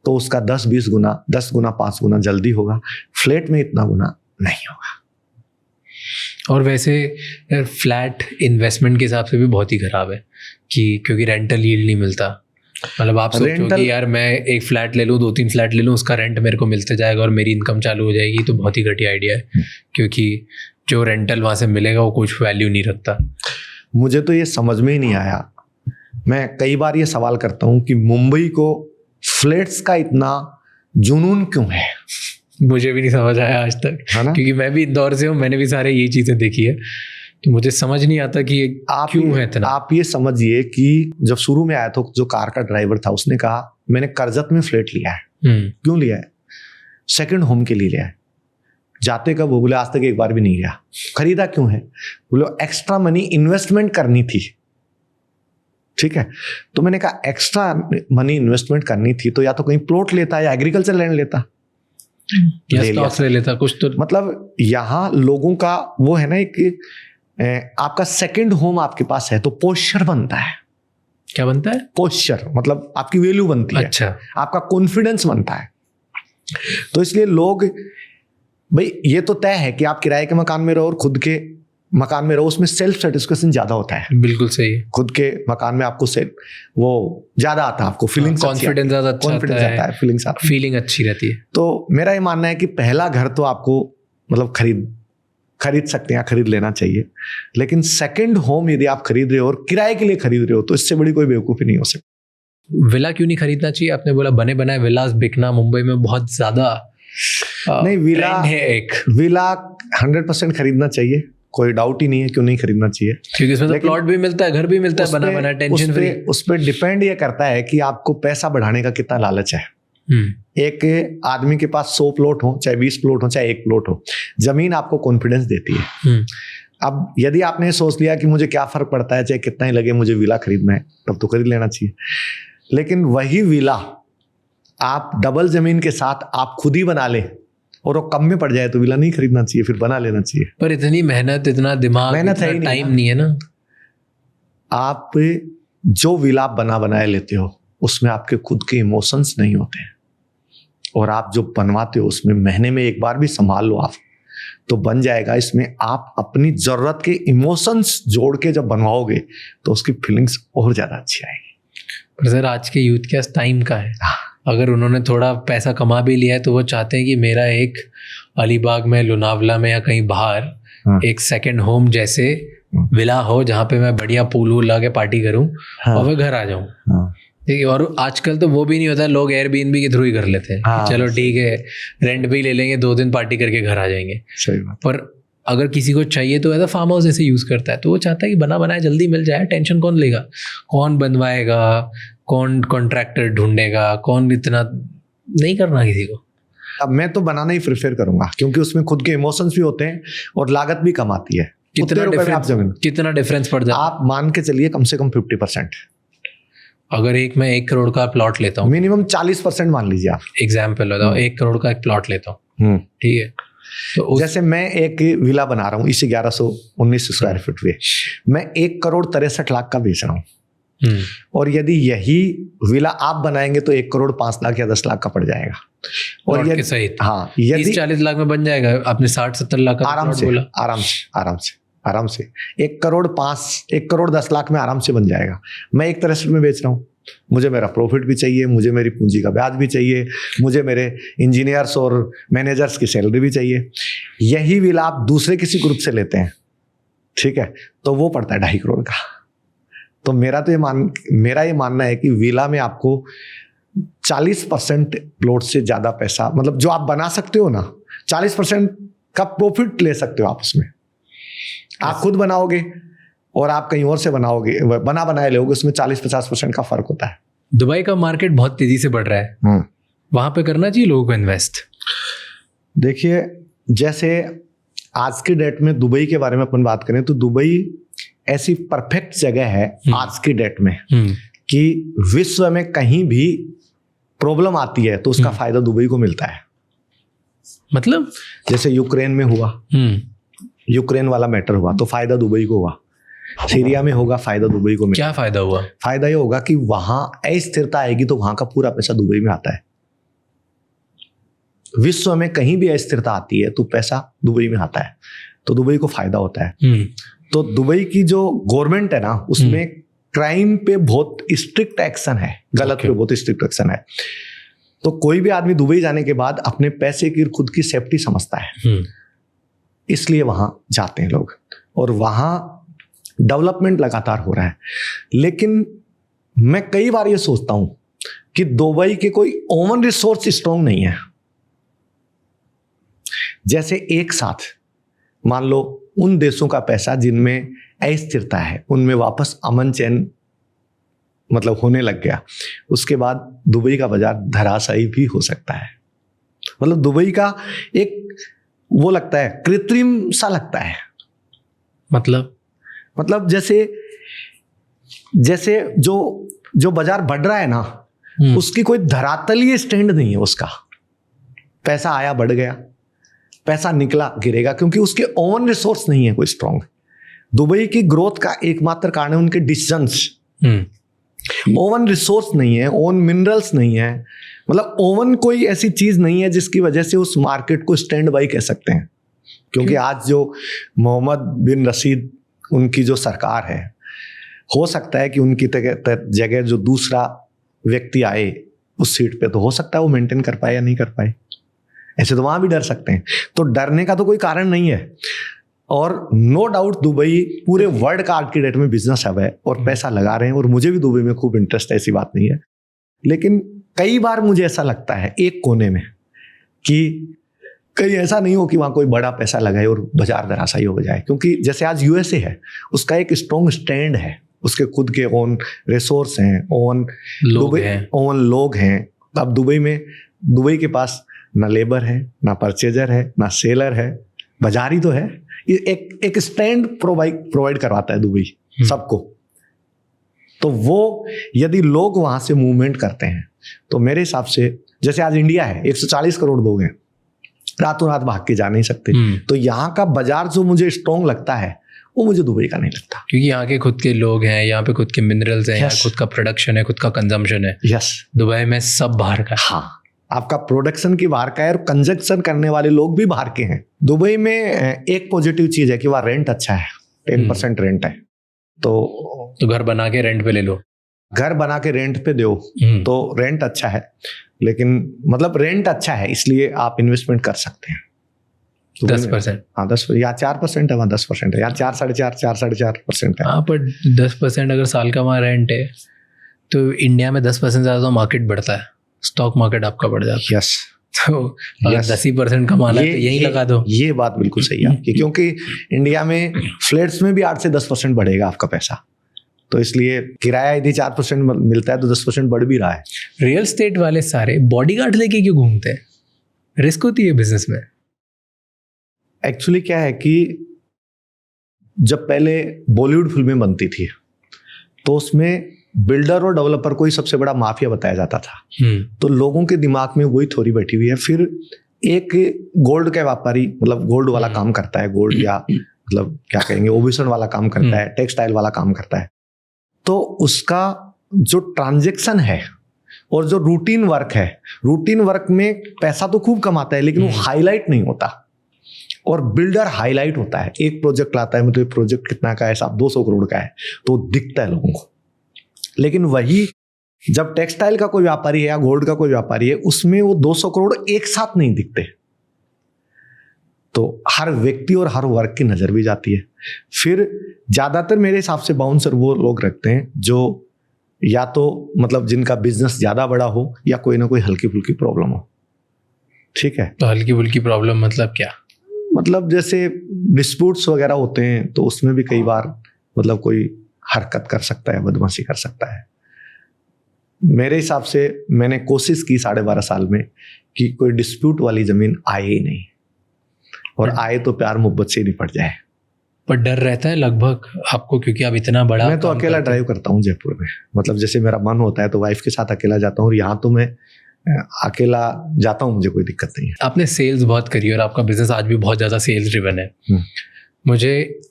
तो उसका 10-20 गुना, 10 गुना 5 गुना जल्दी होगा, फ्लैट में इतना गुना नहीं होगा। और वैसे फ्लैट इन्वेस्टमेंट के हिसाब से भी बहुत ही खराब है कि क्योंकि रेंटल यील्ड नहीं मिलता। मतलब आप सोचो कि यार मैं एक फ्लैट ले लूँ, 2-3 फ्लैट ले लूँ, उसका रेंट मेरे को मिलते जाएगा और मेरी इनकम चालू हो जाएगी, तो बहुत ही घटिया आइडिया है, क्योंकि जो रेंटल वहाँ से मिलेगा वो कुछ वैल्यू नहीं रखता। मुझे तो ये समझ में ही नहीं आया। मैं कई बार ये सवाल करता हूँ कि मुंबई को फ्लैट्स का इतना जुनून क्यों है? मुझे भी नहीं समझ आया आज तक, क्योंकि मैं भी इंदौर से हूँ, मैंने भी सारे ये चीज़ें देखी है, तो मुझे समझ नहीं आता कि आप क्यों है इतना। आप ये समझिए कि जब शुरू में आया था, जो कार का ड्राइवर था उसने कहा मैंने कर्जत में फ्लैट लिया है। क्यों लिया है? सेकंड होम के लिए लिया है। जाते कब? वो बोले आज तक एक बार भी नहीं गया। खरीदा क्यों है? बोले एक्स्ट्रा मनी इन्वेस्टमेंट करनी थी। ठीक है, तो मैंने कहा एक्स्ट्रा मनी इन्वेस्टमेंट करनी थी तो या तो कहीं प्लॉट लेता या एग्रीकल्चर लैंड लेता या स्टॉक्स ले लेता कुछ। तो मतलब यहाँ लोगों का वो है ना, एक आपका सेकंड होम आपके पास है तो पोस्चर बनता है। क्या बनता है? पोस्चर मतलब आपकी वैल्यू बनती है। अच्छा, आपका कॉन्फिडेंस बनता है। तो इसलिए लोग, भाई ये तो तय है कि आप किराए के मकान में रहो और खुद के मकान में रहो, उसमें सेल्फ सेटिस्फेक्शन ज्यादा होता है। बिल्कुल सही है। खुद के मकान में आपको वो ज्यादा आता है, आपको फीलिंग, कॉन्फिडेंस ज्यादा आता है, फीलिंग अच्छी रहती है। तो मेरा ये मानना है कि पहला घर तो आपको मतलब खरीद सकते हैं, खरीद लेना चाहिए, लेकिन सेकंड होम यदि आप खरीद रहे हो और किराए के लिए खरीद रहे हो तो इससे बड़ी कोई बेवकूफी नहीं हो सकती। विला क्यों नहीं खरीदना चाहिए? आपने बोला बने बनाए विलास बिकना मुंबई में बहुत ज्यादा नहीं, विला है। एक विला 100% खरीदना चाहिए, कोई डाउट ही नहीं है, क्यों नहीं खरीदना चाहिए, क्योंकि इसमें तो प्लॉट भी मिलता है, घर भी मिलता है, बना बना, टेंशन फ्री। उस पर डिपेंड ये करता है कि आपको पैसा बढ़ाने का कितना लालच है। एक आदमी के पास 100 प्लॉट हो, चाहे 20 प्लॉट हो, चाहे 1 प्लॉट हो, जमीन आपको कॉन्फिडेंस देती है। अब यदि आपने सोच लिया कि मुझे क्या फर्क पड़ता है, चाहे कितना ही लगे, मुझे विला खरीदना है, तब तो खरीद लेना चाहिए। लेकिन वही विला आप डबल जमीन के साथ आप खुद ही बना ले और वो कम में पड़ जाए तो विला नहीं खरीदना चाहिए, फिर बना लेना चाहिए। पर इतनी मेहनत, इतना दिमाग, मेहनत है इतना ही नहीं टाइम ना। नहीं है ना। आप जो विला आप बना बनाए लेते हो उसमें आपके खुद के इमोशंस नहीं होते हैं, और आप जो बनवाते हो उसमें महीने में एक बार भी संभाल लो आप तो बन जाएगा। इसमें आप अपनी जरूरत के इमोशंस जोड़ के जब बनवाओगे तो उसकी फीलिंग्स और ज्यादा अच्छी आएगी। पर सर आज के यूथ के पास टाइम का है। अगर उन्होंने थोड़ा पैसा कमा भी लिया है तो वो चाहते हैं कि मेरा एक अलीबाग में, लोनावला में या कहीं बाहर एक सेकंड होम जैसे विला हो जहाँ पे मैं बढ़िया पूल वूल लगा के पार्टी करूँ और मैं घर आ जाऊँ। ठीक है। और आजकल तो वो भी नहीं होता, लोग एयरबीएनबी के थ्रू ही कर लेते हैं कि चलो ठीक है रेंट भी ले लेंगे, 2 दिन पार्टी करके घर आ जाएंगे। सही बात। पर अगर किसी को चाहिए तो ऐसा फार्म हाउस जैसे यूज़ करता है, तो वो चाहता है कि बना बनाया जल्दी मिल जाए, टेंशन कौन लेगा, कौन बनवाएगा, कौन कॉन्ट्रैक्टर ढूंढेगा, कौन इतना नहीं करना किसी को। अब मैं तो बनाना ही प्रेफर करूंगा क्योंकि उसमें खुद के इमोशंस भी होते हैं और लागत भी कम आती है। कितना डिफरेंस पड़ जाता है? आप मान के चलिए कम से कम 50%। अगर मैं 1 करोड़ का प्लॉट लेता हूँ, मिनिमम 40% मान लीजिए आप। एग्जाम्पल बताओ, 1 करोड़ का एक प्लॉट लेता हूँ, ठीक है, तो जैसे मैं एक विला बना रहा हूँ इसे 1119 स्क्वायर फीट पे, मैं 1 करोड़ 63 लाख का बेच रहा हूँ, और यदि यही विला आप बनाएंगे तो 1 करोड़ 5 लाख या 10 लाख का पड़ जाएगा। और यदि सहित हाँ, यदि 40 लाख में बन जाएगा, आपने 60-70 लाख का आराम से, बोला। आराम से 1 करोड़ 10 लाख में आराम से बन जाएगा। मैं 1 तरह से में बेच रहा हूँ, मुझे मेरा प्रॉफिट भी चाहिए, मुझे मेरी पूंजी का ब्याज भी चाहिए, मुझे मेरे इंजीनियर्स और मैनेजर्स की सैलरी भी चाहिए। यही विला आप दूसरे किसी ग्रुप से लेते हैं, ठीक है, तो वो पड़ता है 2.5 करोड़ का। तो मेरा ये मानना है कि विला में आपको 40% प्लॉट से ज्यादा पैसा, मतलब जो आप बना सकते हो ना, 40% का प्रॉफिट ले सकते हो आप उसमें। आप खुद बनाओगे और आप कहीं और से बनाओगे, बनाए लोगे, उसमें 40-50% का फर्क होता है। दुबई का मार्केट बहुत तेजी से बढ़ रहा है, वहां पे करना चाहिए लोगों को इन्वेस्ट। देखिए, जैसे आज के डेट में दुबई के बारे में अपन बात करें तो दुबई ऐसी परफेक्ट जगह है आज की डेट में कि विश्व में कहीं भी प्रॉब्लम आती है तो उसका फायदा दुबई को मिलता है। मतलब जैसे यूक्रेन में हुआ, यूक्रेन वाला मैटर हुआ तो फायदा दुबई को हुआ, सीरिया में होगा फायदा दुबई को मिला। क्या फायदा हुआ? फायदा ये होगा कि वहां अस्थिरता आएगी तो वहां का पूरा पैसा दुबई में आता है। विश्व में कहीं भी अस्थिरता आती है तो पैसा दुबई में आता है, तो दुबई को फायदा होता है। तो दुबई की जो गवर्नमेंट है ना, उसमें क्राइम पे बहुत स्ट्रिक्ट एक्शन है, गलत पे बहुत स्ट्रिक्ट एक्शन है। तो कोई भी आदमी दुबई जाने के बाद अपने पैसे की खुद की सेफ्टी समझता है, इसलिए वहां जाते हैं लोग, और वहां डेवलपमेंट लगातार हो रहा है। लेकिन मैं कई बार ये सोचता हूं कि दुबई के कोई ओवन रिसोर्स स्ट्रॉन्ग नहीं है। जैसे एक साथ मान लो उन देशों का पैसा जिनमें अस्थिरता है, उनमें वापस अमन चैन मतलब होने लग गया, उसके बाद दुबई का बाजार धराशायी भी हो सकता है। मतलब दुबई का एक वो लगता है, कृत्रिम सा लगता है। मतलब जैसे जो बाजार बढ़ रहा है ना, उसकी कोई धरातलीय स्टैंड नहीं है उसका। पैसा आया बढ़ गया, पैसा निकला गिरेगा, क्योंकि उसके ओन रिसोर्स नहीं है कोई स्ट्रॉन्ग। दुबई की ग्रोथ का एकमात्र कारण है उनके डिसीजंस। ओवन रिसोर्स नहीं है, ओवन मिनरल्स नहीं है, मतलब ओवन कोई ऐसी चीज नहीं है जिसकी वजह से उस मार्केट को स्टैंड बाई कह सकते हैं। क्योंकि आज जो मोहम्मद बिन रशीद उनकी जो सरकार है, हो सकता है कि उनकी जगह जो दूसरा व्यक्ति आए उस सीट पे, तो हो सकता है वो मेंटेन कर पाए या नहीं कर पाए। ऐसे तो वहां भी डर सकते हैं, तो डरने का तो कोई कारण नहीं है। और नो डाउट दुबई पूरे वर्ल्ड का आज की डेट में बिजनेस हब है और पैसा लगा रहे हैं, और मुझे भी दुबई में खूब इंटरेस्ट है, ऐसी बात नहीं है। लेकिन कई बार मुझे ऐसा लगता है एक कोने में कि कहीं ऐसा नहीं हो कि वहां कोई बड़ा पैसा लगाए और बाजार धराशायी हो जाए। क्योंकि जैसे आज यूएसए है, उसका एक स्ट्रॉन्ग स्टैंड है, उसके खुद के ओन रिसोर्स हैं, ओन लोग हैं। अब दुबई के पास ना लेबर है, ना परचेजर है, ना सेलर है, बाजार ही तो है। एक स्टैंड प्रोवाइड करवाता है दुबई सबको। तो वो यदि लोग वहां से मूवमेंट करते हैं तो मेरे हिसाब से, जैसे आज इंडिया है 140 करोड़ लोग हैं, रातों रात भाग के जा नहीं सकते। तो यहाँ का बाजार जो मुझे स्ट्रॉन्ग लगता है वो मुझे दुबई का नहीं लगता, क्योंकि यहाँ के खुद के लोग हैं, यहाँ पे खुद के मिनरल्स हैं, यहाँ खुद का प्रोडक्शन है, खुद का कंजम्पशन है। यस, दुबई में सब बाहर का। हाँ, आपका प्रोडक्शन की बाहर का है और कंजक्शन करने वाले लोग भी बाहर के हैं। दुबई में एक पॉजिटिव चीज है कि वहाँ रेंट अच्छा है, 10% रेंट है। तो घर बना के रेंट पे ले लो, घर बना के रेंट पे दो तो रेंट अच्छा है, लेकिन मतलब रेंट अच्छा है इसलिए आप इन्वेस्टमेंट कर सकते हैं। 10%, हाँ 10 या 4% है, वहाँ 10% है, या 4.5% है। हाँ, पर 10% अगर साल का वहाँ रेंट है तो इंडिया में 10% ज़्यादा तो मार्केट बढ़ता है, स्टॉक मार्केट आपका बढ़ जाता है। यस, तो अगर 10% कमाना है तो यही लगा दो। ये बात बिल्कुल सही है आपकी, क्योंकि इंडिया में फ्लैट्स में भी 8 से 10% बढ़ेगा आपका पैसा, तो इसलिए किराया यदि 4% मिलता है तो 10% बढ़ भी रहा है। रियल एस्टेट वाले सारे बॉडीगार्ड लेके क्यों घूमते हैं? रिस्क होती है बिजनेस में। एक्चुअली क्या है कि जब पहले बॉलीवुड फिल्में बनती थी तो उसमें बिल्डर और डेवलपर को ही सबसे बड़ा माफिया बताया जाता था। तो लोगों के दिमाग में वही थ्योरी बैठी हुई है। फिर एक गोल्ड का व्यापारी, मतलब गोल्ड वाला काम करता है, गोल्ड या मतलब क्या कहेंगे ओबिशन वाला काम करता है, टेक्सटाइल वाला काम करता है, तो उसका जो ट्रांजैक्शन है और जो रूटीन वर्क है, रूटीन वर्क में पैसा तो खूब कमाता है लेकिन वो हाईलाइट नहीं होता, और बिल्डर हाईलाइट होता है। एक प्रोजेक्ट लाता है, मतलब प्रोजेक्ट कितना का है साहब, 200 करोड़ का है, तो दिखता है लोगों को। लेकिन वही जब टेक्सटाइल का कोई व्यापारी है या गोल्ड का कोई व्यापारी है, उसमें वो 200 करोड़ एक साथ नहीं दिखते, तो हर व्यक्ति और हर वर्ग की नजर भी जाती है। फिर ज्यादातर मेरे हिसाब से बाउंसर वो लोग रखते हैं जो या तो मतलब जिनका बिजनेस ज्यादा बड़ा हो या कोई ना कोई हल्की फुल्की प्रॉब्लम हो। ठीक है, तो हल्की फुल्की प्रॉब्लम मतलब क्या? मतलब जैसे डिस्प्यूट्स वगैरह होते हैं तो उसमें भी कई बार मतलब कोई हरकत कर सकता है, बदमाशी कर सकता है। मेरे हिसाब से मैंने कोशिश की 12.5 साल में कि कोई डिस्प्यूट वाली जमीन आए ही नहीं, और आए तो प्यार मोहब्बत से निपट जाए। पर डर रहता है लगभग आपको, क्योंकि आप इतना बड़ा। मैं तो अकेला ड्राइव करता हूँ जयपुर में, मतलब जैसे मेरा मन होता है तो वाइफ के साथ अकेला जाता हूँ, और यहाँ तो मैं अकेला जाता हूँ, मुझे कोई दिक्कत नहीं है। आपने सेल्स बहुत करी और आपका बिजनेस आज भी बहुत ज़्यादा सेल्स ड्रिवन है। मुझे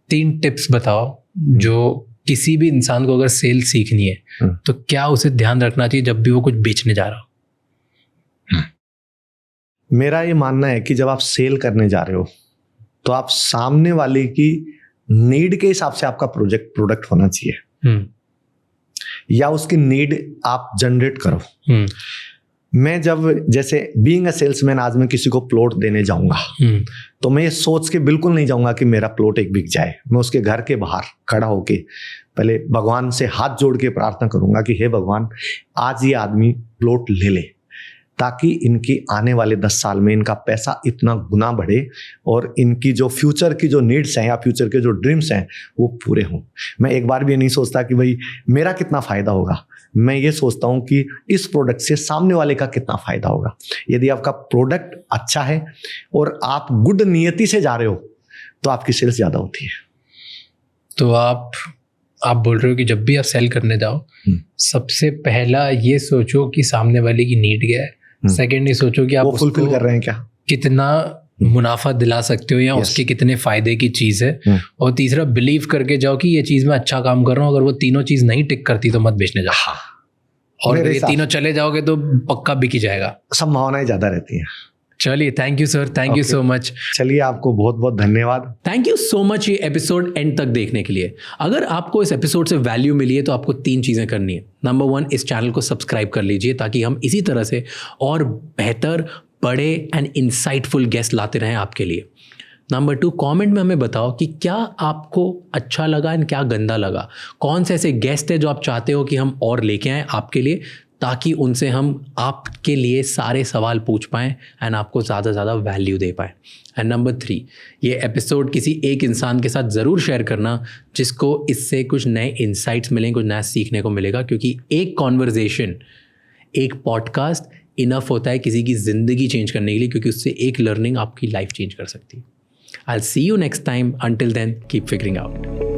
3 टिप्स बताओ जो किसी भी इंसान को अगर सेल सीखनी है तो क्या उसे ध्यान रखना चाहिए जब भी वो कुछ बेचने जा रहा हो। मेरा ये मानना है कि जब आप सेल करने जा रहे हो तो आप सामने वाले की नीड के हिसाब से आपका प्रोडक्ट होना चाहिए, या उसकी नीड आप जनरेट करो। मैं जब जैसे बीइंग अ सेल्समैन आज मैं किसी को प्लॉट देने जाऊंगा तो मैं ये सोच के बिल्कुल नहीं जाऊंगा कि मेरा प्लॉट एक बिक जाए। मैं उसके घर के बाहर खड़ा होके पहले भगवान से हाथ जोड़ के प्रार्थना करूंगा कि हे भगवान, आज ये आदमी प्लॉट ले ले, ताकि इनकी आने वाले 10 साल में इनका पैसा इतना गुना बढ़े और इनकी जो फ्यूचर की जो नीड्स हैं या फ्यूचर के जो ड्रीम्स हैं वो पूरे हों। मैं एक बार भी ये नहीं सोचता कि भाई मेरा कितना फ़ायदा होगा, मैं ये सोचता हूँ कि इस प्रोडक्ट से सामने वाले का कितना फ़ायदा होगा। यदि आपका प्रोडक्ट अच्छा है और आप गुड नियति से जा रहे हो तो आपकी सेल्स ज़्यादा होती है। तो आप बोल रहे हो कि जब भी आप सेल करने जाओ सबसे पहला ये सोचो कि सामने वाले की नीड क्या है, सेकंड ये सोचो कि आप वो फुलफिल कर रहे हैं क्या, कितना मुनाफा दिला सकते हो या उसके कितने फायदे की चीज़ है, और तीसरा बिलीव करके जाओ कि ये चीज़ मैं अच्छा काम कर रहा हूँ। अगर वो तीनों चीज़ नहीं टिक करती तो मत बेचने जाओ, और अगर ये तीनों चले जाओगे तो पक्का बिक ही जाएगा। संभावनाएं ज़्यादा रहती हैं। चलिए, thank you sir, thank you so much. चलिए, आपको बहुत बहुत धन्यवाद। थैंक यू सो मच ये एपिसोड एंड तक देखने के लिए। अगर आपको इस एपिसोड से वैल्यू मिली है तो आपको 3 चीज़ें करनी है। नंबर 1, इस चैनल को सब्सक्राइब कर लीजिए ताकि हम इसी तरह से और बेहतर, बड़े एंड इंसाइटफुल गेस्ट लाते रहें आपके लिए। नंबर 2, कमेंट में हमें बताओ कि क्या आपको अच्छा लगा एंड क्या गंदा लगा, कौन से ऐसे गेस्ट है जो आप चाहते हो कि हम और लेके आएँ आपके लिए, ताकि उनसे हम आपके लिए सारे सवाल पूछ पाएँ एंड आपको ज़्यादा से ज़्यादा वैल्यू दे पाएँ। एंड नंबर 3, ये एपिसोड किसी एक इंसान के साथ ज़रूर शेयर करना जिसको इससे कुछ नए इंसाइट्स मिलें, कुछ नया सीखने को मिलेगा, क्योंकि एक कॉन्वर्जेशन, एक पॉडकास्ट इनफ होता है किसी की ज़िंदगी चेंज करने के लिए, क्योंकि उससे एक लर्निंग आपकी लाइफ चेंज कर सकती है। I'll see you next time. Until then, keep figuring out.